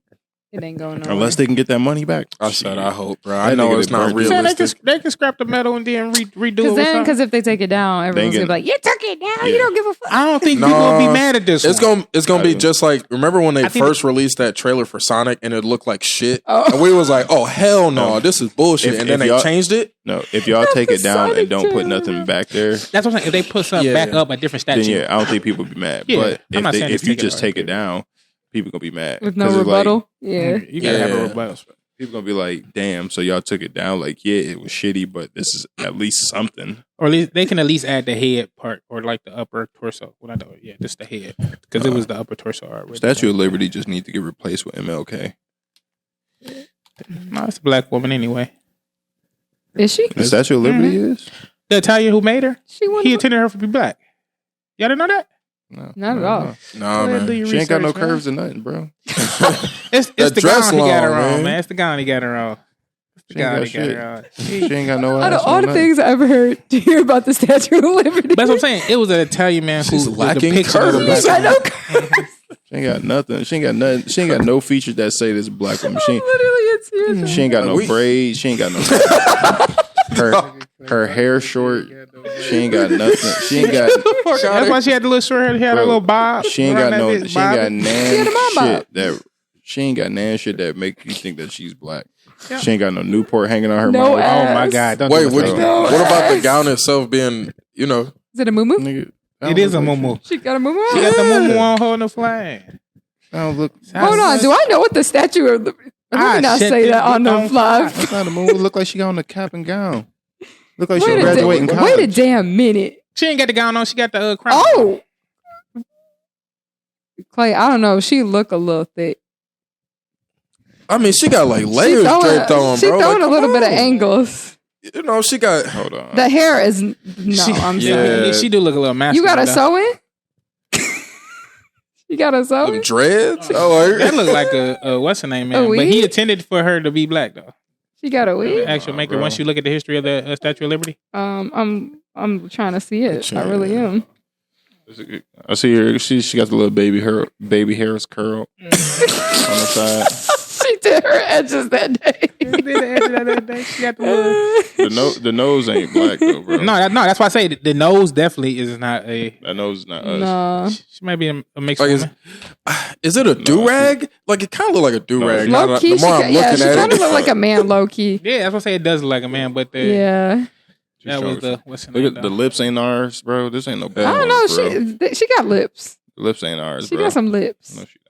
It ain't going nowhere. Unless they can get that money back. I said I hope, bro. That I know nigga it's did not burn- realistic. They can scrap the metal and then redo it. Because if they take it down, everyone's gonna be like, "You took it down. You don't give a fuck." I don't think people will be mad at this. It's gonna be just like, remember when they I think first released that trailer for Sonic and it looked like shit, Oh. and we was like, "Oh hell no, this is bullshit," and then they changed it. No, if y'all take it down and don't put nothing back there, That's what I'm saying. If they put something back up a different statue, then I don't think people would be mad. Yeah, But I'm not saying if just you take it just out. take it down, people gonna be mad With no 'Cause it's rebuttal. Like, you gotta have a rebuttal. people gonna be like, "Damn!" So y'all took it down. Like, yeah, it was shitty, but this is at least something. Or at least they can at least add the head part or like the upper torso. Well, not the, just the head because it was the upper torso art. Statue of Liberty just need to get replaced with MLK. No, it's a black woman anyway. Is she? The Statue of Liberty is? The Italian who made her, She won. he intended her to be black. Y'all didn't know that? No, Not at all. Nah, man. She ain't got no curves or nothing, bro. It's That the dress gown he got her long, on, man. man. It's the gown he got her on. It's the She ain't gown got he got shit. her on. She ain't got no Out ass. of all no the nothing. things I ever heard to hear about the Statue of Liberty, That's what I'm saying. It was an Italian man She's who lacking depiction of a curves. black I know. She ain't got nothing. She ain't got nothing. She ain't got no features that say this black woman. She Literally, it's she ain't got no braids. She ain't got no. Her hair short. She ain't got nothing. She ain't got. That's why she had the little short hair. She had a little bob. She ain't got around no. that She ain't got bob. nan a mom bob. shit that. She ain't got nan shit that make you think that she's black. She ain't got no Newport hanging on her No mouth. ass. Oh my god! Don't Wait, do what, that. what about the gown itself being, you know? Is it a muumuu? Nigga, It is a muumuu. She got a muumuu. She got the muumuu on holding the flag. I don't look. Hold on. Do I know what the Statue of Liberty? Let me not shit, say this that on book the on live. That's not a movie. Look like she got on a cap and gown. Look like she Wait graduating college. wait a damn minute. She ain't got the gown on. She got the crown. Oh, Clay, I don't know. She look a little thick. I mean, she got like layers draped on, She bro. throwing Like, a little come bit of on. angles. You know, she got. Hold on. The hair is no. I'm Yeah. sorry. Yeah, she do look a little masculine. You got a though. sew in? You got a sew Them in? dreads? Oh, That look like a what's her name, A man? But wig? he intended for her to be black though. She got a wig? Actual maker. bro. Once you look at the history of the Statue of Liberty, I'm trying to see it. I really am. I see her. She got the little baby hairs curl on the side. She did her edges that day. she got the little. The nose ain't black though, bro. No, that's why I say the nose definitely is not a. That nose is not us. Nah. She might be a mixed Like, woman. is it a do rag? Like, it kind of look like a do rag. No, Low key, the more I'm she looking at kind of it, look like a man low key. Yeah, that's what I say. It does look like a man, but the, Yeah. that was the what's her name? Look at the lips ain't ours, bro. This ain't no bad. I don't know. Bro. She got lips. The lips ain't ours, She bro. got some lips. No, she don't.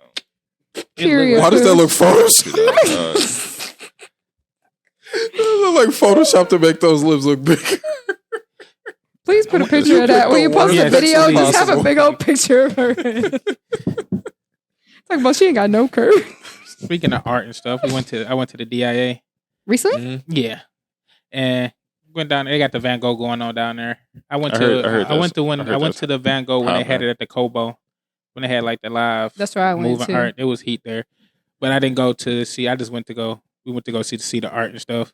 Period. why does that look Photoshop? It It look like Photoshop to make those lips look bigger. Please put a picture of that. When you post Yeah, a video, that's just have a possible. big old picture of her. Talking about she ain't got no curve. Speaking of art and stuff, I went to the DIA. Recently? Yeah, and went down. They got the Van Gogh going on down there. I went I to heard the Van Gogh when they had poppin'. it at the Kobo when they had like the live That's where I went moving to. art. It was heat there, but I didn't go to see. I just went to go. We went to go see the art and stuff.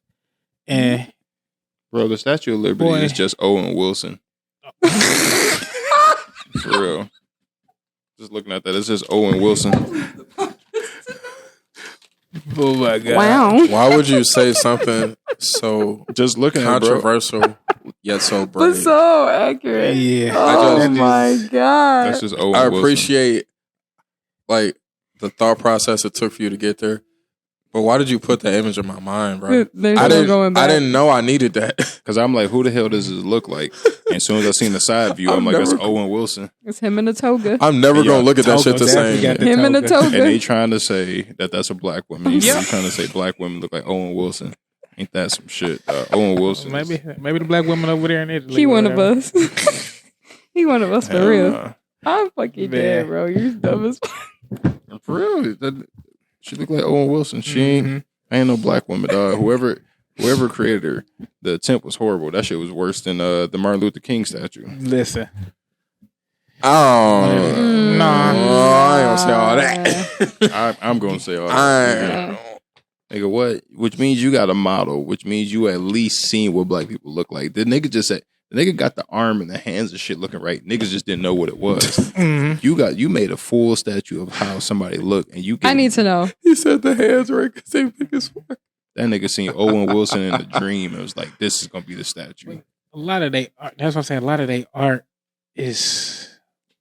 And Bro, the Statue of Liberty Boy. is just Owen Wilson. For real. Just looking at that, it's just Owen Wilson. oh my god! Wow. Why would you say something so Just looking at it, bro. controversial yet so But brave? so accurate. Yeah, Oh just- my god. That's just Owen I Wilson. appreciate like the thought process it took for you to get there. But why did you put that image in my mind, bro? There's I no going back. didn't know I needed that. Because I'm like, who the hell does this look like? And as soon as I seen the side view, I'm like, that's Owen Wilson. It's him in a toga. I'm never Yeah, gonna look at that shit the definitely same. got the Him in a toga. And they toga. trying to say that that's a black woman. You Yeah. trying to say black women look like Owen Wilson. Ain't that some shit? Owen Wilson. maybe the black woman over there in Italy. He one of whatever. us. He one of us for Hell real. nah. I'm fucking dead, bro. You're dumb as fuck. For real. She looked like Owen Wilson. She ain't no black woman, dog. Whoever created her, the attempt was horrible. That shit was worse than the Martin Luther King statue. Listen. Oh, no. I ain't gonna say all that. I'm gonna say all that. Nigga, what? Which means you got a model, which means you at least seen what black people look like. The nigga just said, the nigga got the arm and the hands and shit looking right. Niggas just didn't know what it was. You made a full statue of how somebody looked, and you. I need to know. He said the hands right because they big as fuck. That nigga seen Owen Wilson in the dream and was like, "This is gonna be the statue." A lot of they art. That's what I'm saying. A lot of they art is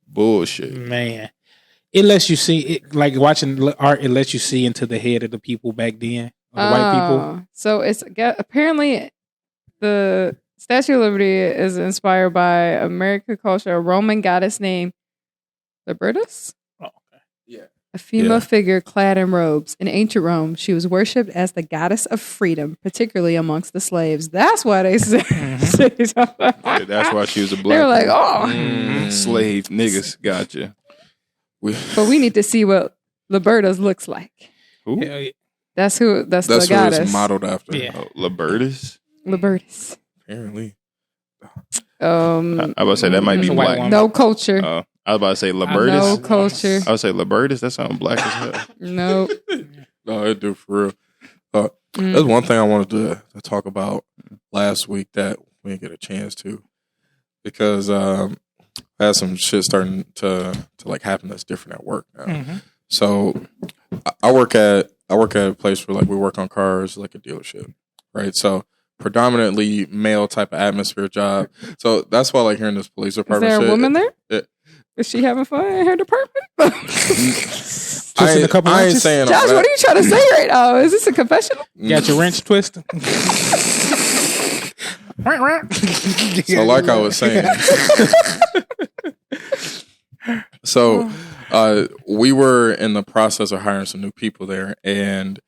bullshit. Man, it lets you see it. Like watching art, it lets you see into the head of the people back then, the white people. So it's apparently the Statue of Liberty is inspired by American culture, a Roman goddess named Libertas. Oh, okay. Yeah. A female figure clad in robes. In ancient Rome, she was worshipped as the goddess of freedom, particularly amongst the slaves. That's why they say. That's why she was a black. They were like, oh. Slave niggas. Gotcha. But we need to see what Libertas looks like. Who? That's the goddess. That's who it's modeled after. Yeah. Libertas? Libertas. Apparently. I was about to say that might be black. No culture. I was about to say Libertas. No culture. I would say Libertas. That sounds black as hell. Nope. No, it do for real. That's one thing I wanted to talk about last week that we didn't get a chance to, because I had some shit starting to like happen that's different at work now. So I work at a place where like we work on cars, like a dealership, right? So predominantly male type of atmosphere job. So that's why I like hearing this police department. Is there a woman there? Yeah. Is she having fun in her department? I ain't saying Josh, what are you trying to say right now? Is this a confessional? Got your wrench twisted? So like I was saying. So we were in the process of hiring some new people there, and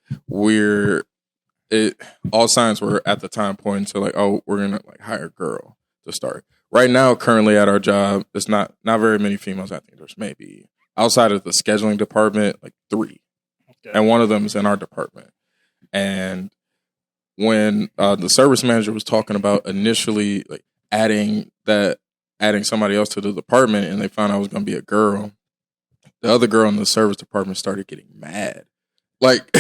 all signs were at the time pointing to like, oh, we're gonna like hire a girl to start. Right now, currently at our job, it's not very many females. I think there's maybe outside of the scheduling department, like 3, and one of them is in our department. And when the service manager was talking about initially like adding somebody else to the department, and they found out it was going to be a girl, the other girl in the service department started getting mad. Like,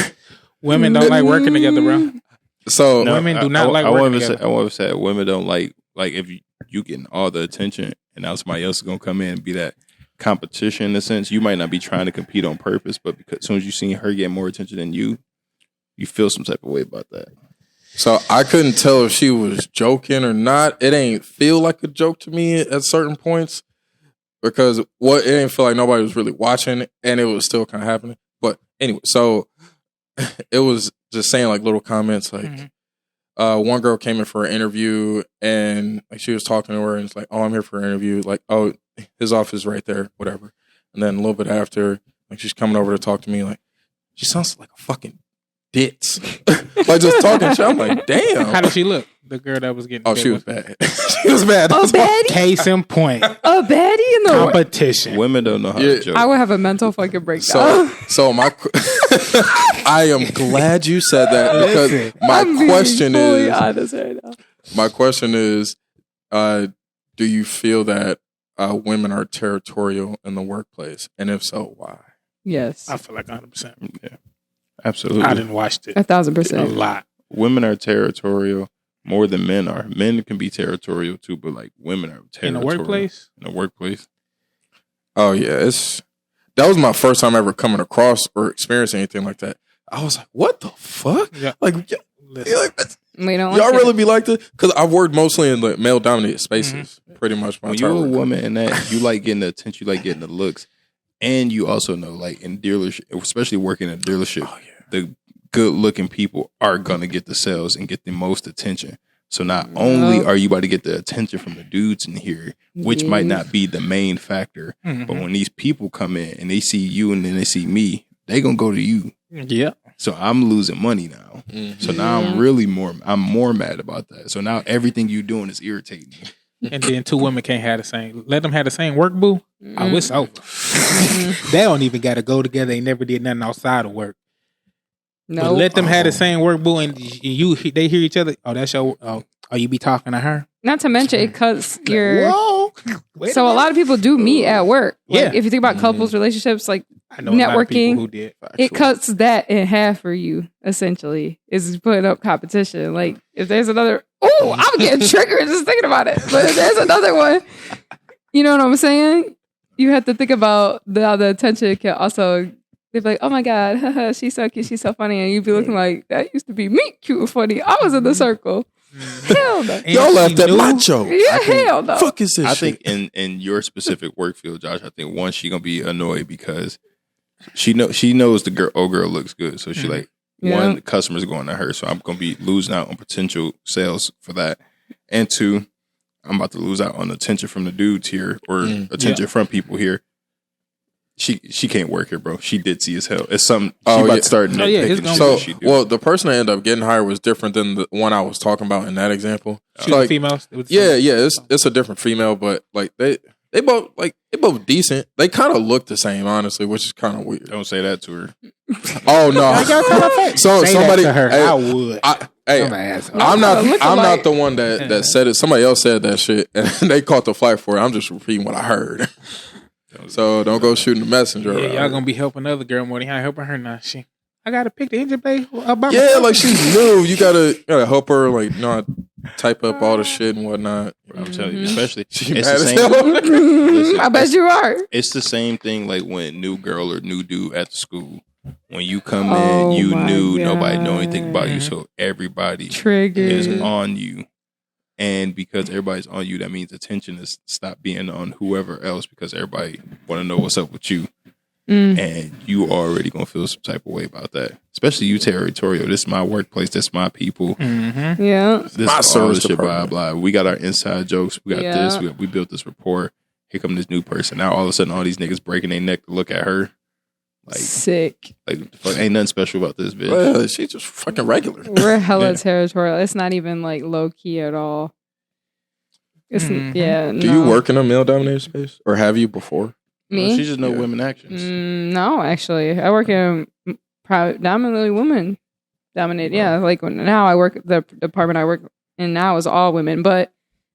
women don't like working together, bro. So women do not like working together. I want to say women don't like if you getting all the attention, and now somebody else is going to come in and be that competition in a sense. You might not be trying to compete on purpose, but because as soon as you see her get more attention than you feel some type of way about that. So I couldn't tell if she was joking or not. It ain't feel like a joke to me at certain points, because it didn't feel like nobody was really watching, and it was still kind of happening. But anyway, so it was just saying like little comments like, one girl came in for an interview, and like she was talking to her, and it's like, oh, I'm here for an interview. Like, oh, his office is right there, whatever. And then a little bit after, like she's coming over to talk to me, like she sounds like a fucking ditz. Like just talking shit. I'm like, damn. How did she look? The girl that was getting. Oh, she was bad. She was bad. A baddie? Case in point. A baddie in the competition. Women don't know how to joke. I would have a mental fucking breakdown. So my, I am glad you said that, because my question is, do you feel that women are territorial in the workplace, and if so, why? Yes, I feel like 100%. Yeah, absolutely. I didn't watch it 1,000%. a lot. Women are territorial more than men are. Men can be territorial too, but like women are territorial in the workplace. In the workplace. Oh yeah, that was my first time ever coming across or experiencing anything like that. I was like, what the fuck? Yeah. Like, we don't y'all really be like this? Because I've worked mostly in the male-dominated spaces, pretty much my entire When you're a career. woman and that, you like getting the attention, you like getting the looks, and you also know, like in dealership, especially working in a dealership, the good-looking people are gonna get the sales and get the most attention. So not only are you about to get the attention from the dudes in here, which might not be the main factor, but when these people come in and they see you and then they see me, they gonna go to you. Yeah. So I'm losing money now. So now I'm more mad about that. So now everything you doing is irritating me. And then 2 women can't have the same. Let them have the same work, boo. Oh, it's over. They don't even got to go together. They never did nothing outside of work. No, but let them have the same work boo, and they hear each other. Oh, that's your. Oh, you be talking to her. Not to mention it cuts your. Whoa. So a lot of people do meet at work. Like, Yeah. if you think about couples, relationships, like I know a lot of people networking, who did. it cuts that in half for you. Essentially, is putting up competition. Like if there's another, I'm getting triggered just thinking about it. But if there's another one, you know what I'm saying? You have to think about the attention can also. They'd be like, oh my God, she's so cute, she's so funny. And you'd be looking like, that used to be me, cute and funny. I was in the circle. Hell no. Y'all laughed at my joke. Yeah, hell no. Fuck is this I shit? think in your specific work field, Josh, I think one, she gonna be annoyed because she knows the old girl looks good. So she like, one, the customer's going to her. So I'm gonna be losing out on potential sales for that. And two, I'm about to lose out on attention from the dudes here or attention from people here. She can't work here, bro. She ditzy as hell. It's something she about to start nitpicking. So, the person that ended up getting hired was different than the one I was talking about in that example. She's like females. It's a different female, but like they both decent. They kind of look the same, honestly, which is kind of weird. Don't say that to her. Oh no! So say somebody, that to her. hey, I would. I'm not the one that said it. Somebody else said that shit, and they caught the flight for it. I'm just repeating what I heard. So don't go shooting the messenger. Yeah, y'all gonna be helping the other girl more than y'all helping her now. I gotta pick the engine bay. Like she's new. You gotta help her. Like not type up all the shit and whatnot. I'm telling you, especially it's mad the as same. hell. Listen, I bet you are. It's the same thing like when new girl or new dude at the school. When you come in, you knew nobody know anything about you, so everybody is on you. And because everybody's on you, that means attention is stop being on whoever else because everybody want to know what's up with you. And you already going to feel some type of way about that. Especially you territorial. This is my workplace. This is my people. Yeah. This is all this shit, blah, blah. We got our inside jokes. We got this. We built this rapport. Here come this new person. Now all of a sudden all these niggas breaking their neck to look at her. Like sick. Like ain't nothing special about this bitch. Well, she's just fucking regular. We're hella territorial. It's not even like low key at all. It's Do you work in a male dominated space, or have you before? Me? She just know women actions. No, actually, I work in predominantly women dominated. Yeah, like now I work the department I work in now is all women, but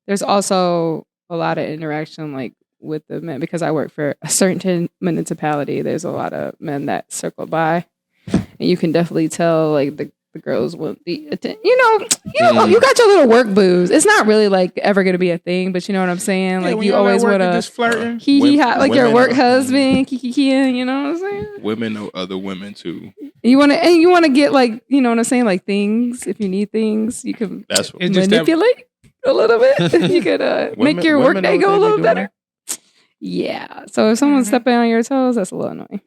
there's also a lot of interaction like with the men because I work for a certain municipality. There's a lot of men that circle by, and you can definitely tell like the girls want the attention. You got your little work booze. It's not really like ever going to be a thing, but you know what I'm saying? Yeah, like you always want to flirting. Like your work husband, you know what I'm saying? Women know other women too. You want to get like, you know what I'm saying? Like things, if you need things, you can manipulate a little bit. You could make your work day go a little better. Yeah. So if someone's stepping on your toes, that's a little annoying.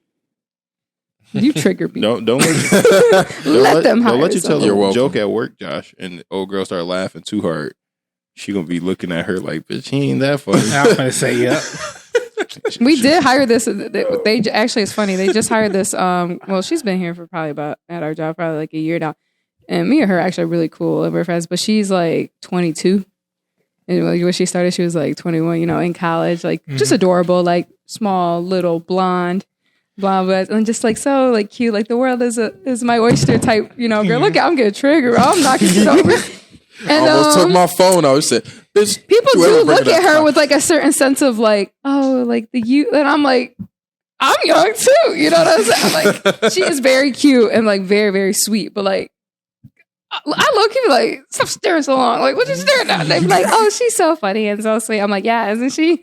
You trigger me. Don't let you tell a joke at work, Josh, and the old girl start laughing too hard. She gonna be looking at her like, bitch, he ain't that funny. I'm gonna say, yeah. We did hire this. They actually, it's funny. They just hired this. Well, she's been here for probably about at our job probably like a year now, and me and her actually are really cool and we're friends. But she's like 22. And when she started, she was like 21, you know, in college, like just adorable, like small, little, blonde, and just like so, like cute. Like the world is my oyster type, you know, girl. Look, I'm getting triggered. I'm knocking shit over. And I almost took my phone out. I said, "Bitch." People do look at her with like a certain sense of like, oh, like the youth, and I'm like, I'm young too. You know what I'm saying? Like she is very cute and like very, very sweet, but like. I look, he be like, stop staring so long. Like, what you staring at? They be like, oh, she's so funny and so sweet. I'm like, yeah, isn't she?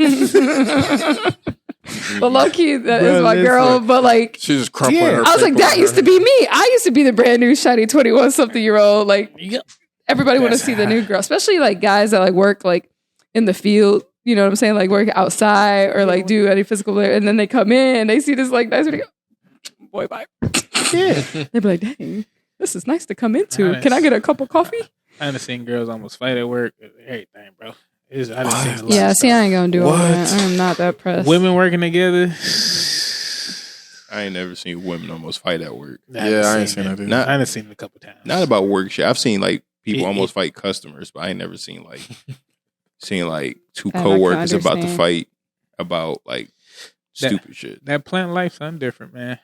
But low key, that is my girl. But like, she's just crumpling her. I was like, that used to be me. I used to be the brand new shiny 21-something-year-old. Like, everybody want to see the new girl, especially like guys that like work like in the field. You know what I'm saying? Like work outside or like do any physical, and then they come in, they see this like nice video. Boy, bye. Yeah, they be like, dang. This is nice to come into. Can I get a cup of coffee? I done seen girls almost fight at work. Everything, bro. I done seen a lot yeah, of see, stuff. I ain't gonna do all that. I'm not that pressed. Women working together. I ain't never seen women almost fight at work. I ain't seen that either. I done seen it a couple times. Not about work shit. I've seen like people almost fight customers, but I ain't never seen like two coworkers about to fight about like stupid shit. That plant life something different, man.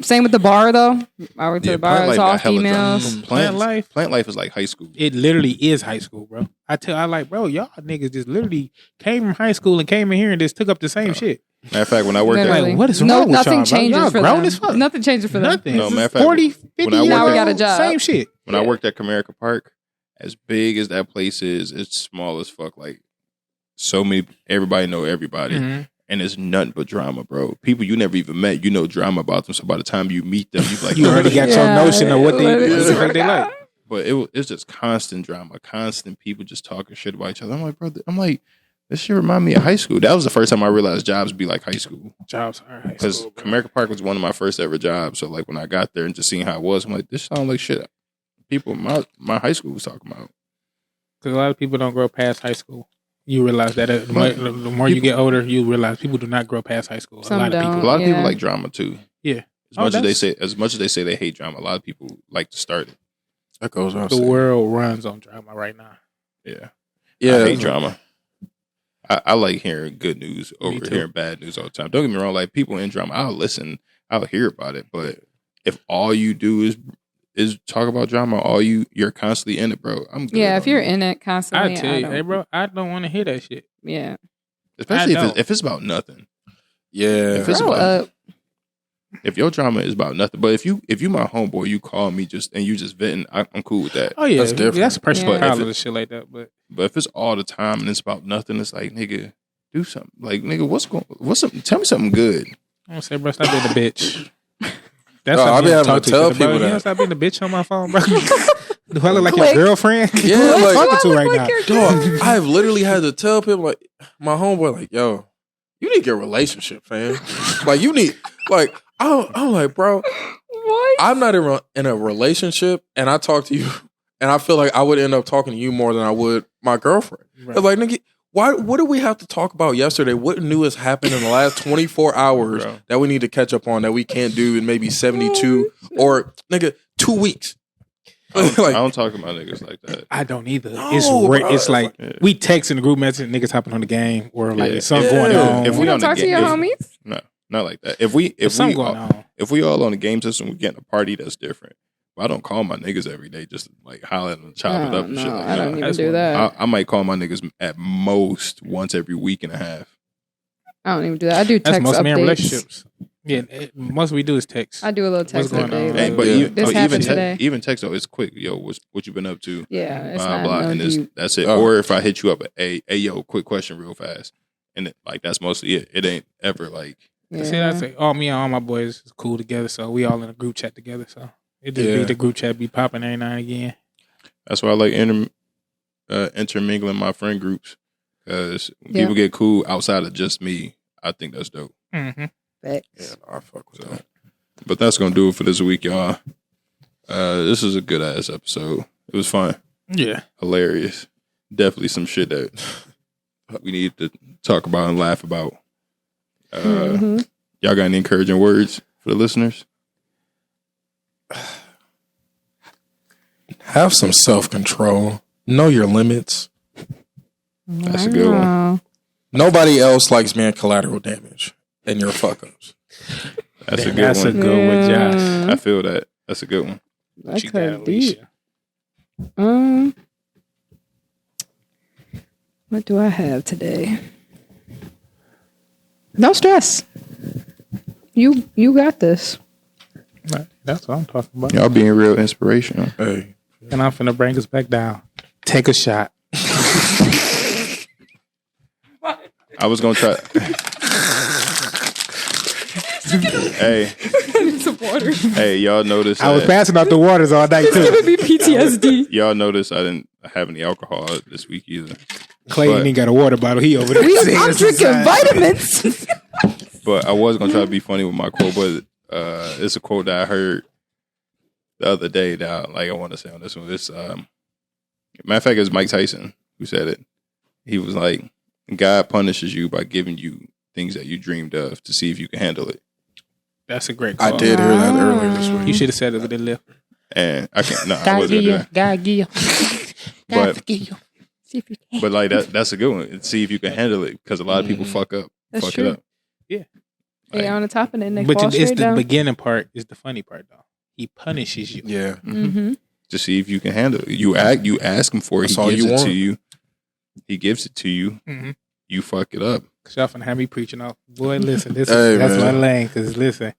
Same with the bar, though. I worked at the bar. Plant It's Life all got hella drama. females. Plant life is like high school. It literally is high school, bro. I like, bro, y'all niggas just literally came from high school and came in here and just took up the same shit. Matter of fact, when I worked at Like, what is wrong with nothing y'all, changes bro? Y'all for grown them. as fuck. Nothing changes for them. Nothing. No, matter of fact, 40, 50 when I years Now we worked got at, a job. Same shit. when I worked at Comerica Park, as big as that place is, it's small as fuck. Like so many, everybody know everybody. Mm-hmm. And it's nothing but drama, bro. People you never even met, you know drama about them. So by the time you meet them, you like, You already got your notion of what they like. But it's just constant drama, constant people just talking shit about each other. I'm like, brother, this shit remind me of high school. That was the first time I realized jobs be like high school. Jobs are high Because school. Comerica Park was one of my first ever jobs. So like when I got there and just seeing how it was, I'm like, this sounds like shit people my high school was talking about. Because a lot of people don't grow past high school. You realize that the more you get older, you realize people do not grow past high school. Some A lot of don't. people. A lot of people like drama too. Yeah. As much as they say they hate drama, a lot of people like to start it. That goes on. The world runs on drama right now. Yeah. Yeah. I hate drama. I like hearing good news over too. hearing bad news all the time. Don't get me wrong, like people in drama, I'll listen, I'll hear about it, but if all you do is talk about drama, you're constantly in it, bro, I'm good. Yeah, if you're in it constantly, I tell you, hey, bro, I don't want to hear that shit. Yeah. Especially I don't. if it's about nothing. Yeah. If it's Grow about up. if your drama is about nothing, but if you my homeboy, you call me and you just venting, I'm cool with that. Oh yeah, That's different. That's personal Yeah. problems and shit like that. But But if it's all the time and it's about nothing, it's like, nigga, do something. Like, nigga, tell me something good. I'm gonna say, bro, stop being a bitch. That's No, how I be you having talk to to tell each other, bro. people You that. don't stop being a bitch on my phone, bro. Do I look like Click. your girlfriend? Yeah, Who am I like- talking to Why right look now? like your Dog, I've literally had to tell people, like, my homeboy, like, yo, you need to get a relationship, fam. Like, you need, like, I'm like, bro, What? I'm not in a relationship, and I talk to you, and I feel like I would end up talking to you more than I would my girlfriend. Right. It's like, nigga, what do we have to talk about yesterday? What new has happened in the last 24 hours Bro. that we need to catch up on that we can't do in maybe 72 or, nigga, 2 weeks? I Like, don't talk about niggas like that. I don't either. No, It's bro. it's like Yeah. we text in the group message, niggas hopping on the game, or like Yeah. something Yeah. going on. If You we don't on the talk to game- your if- homies? No, not like that. If we something going on. if we all on the game system, we get in a party, that's different. But I don't call my niggas every day just to, like, holler at them, chop it up and No, shit like I don't that. even That's do what- that. I might call my niggas at most once every week and a half. I don't even do that. I do That's text most men updates. relationships. Yeah, most we do is text. I do a little text going on? update. Hey, like, but Yeah. this happened today. even text though, it's quick. Yo, what you been up to? Yeah, it's Blah not blah, no and deep. that's it. Oh. Or if I hit you up, hey yo, quick question, real fast, and like that's mostly it. It ain't ever like See, I say, me and all my boys is cool together, so we all in a group chat together. So it just Yeah. be the group chat be popping every now and again. that's why I like intermingling my friend groups because Yeah. people get cool outside of just me. I think that's dope. Mm-hmm. yeah, no, I fuck with that. But that's gonna do it for this week, y'all. This is a good ass episode. It was fun, Yeah. hilarious. Definitely some shit that we need to talk about and laugh about. Mhm. Y'all got any encouraging words for the listeners? Have some self-control. Know your limits. That's a good one. Wow. Nobody else likes being collateral damage and your fuck-ups. That's a good That's a one. good one, Josh. Yeah. I feel that. That's a good one. That's She got her deep. Alisha. What do I have today? No stress. You got this. Right. That's what I'm talking about. Y'all being real inspirational. Hey, And I'm finna bring us back down. Take a shot. I was gonna try. Hey, Some water. hey, y'all notice I was that- passing out the waters all night too. Giving me PTSD. y'all notice I didn't have any alcohol this week either. Clayton But- ain't got a water bottle. He over there. I'm drinking vitamins. But I was gonna try to be funny with my quote, but it's a quote that I heard the other day that I want to say on this one. This matter of fact, it was Mike Tyson who said it. He was like, "God punishes you by giving you things that you dreamed of to see if you can handle it." That's a great I call. did hear that earlier this You week. should have said it with the lip. And I can't. No, I wasn't gonna do that. God give you. But- forgive you. See if you can. But like that's a good one. See if you can handle it because a lot of people fuck up, That's fuck true. it up. Yeah. Like, on the top of it, and they but fall it's straight the down. beginning part is the funny part though. He punishes you. Yeah. Mm-hmm. To see if you can handle it. You ask him for it. That's all He gives you it want. to you. He gives it to you. Mm-hmm. You fuck it up. Y'all finna have me preaching off. Boy, listen, that's man. my lane. Because listen,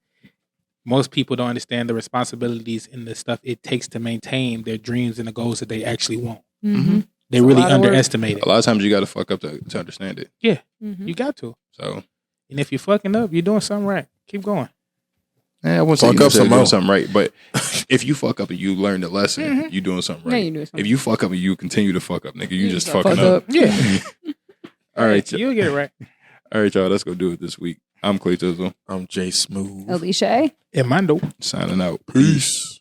most people don't understand the responsibilities and the stuff it takes to maintain their dreams and the goals that they actually want. Mm-hmm. They It's a really lot of work. underestimate it. A lot of times you got to fuck up to understand it. Yeah, Mm-hmm. you got to. So, And if you're fucking up, you're doing something right. Keep going. I wouldn't say Fuck you're up some doing more. something right, but if you fuck up and you learn the lesson, Mhm. you doing something Yeah, right. you do something. If you fuck up and you continue to fuck up, nigga, you just fuck fucking up. Yeah. All right, You'll get it right. all right, y'all. Let's go do it this week. I'm Clayton, I'm Jay Smooth. Alisha. Amando. signing out. Peace.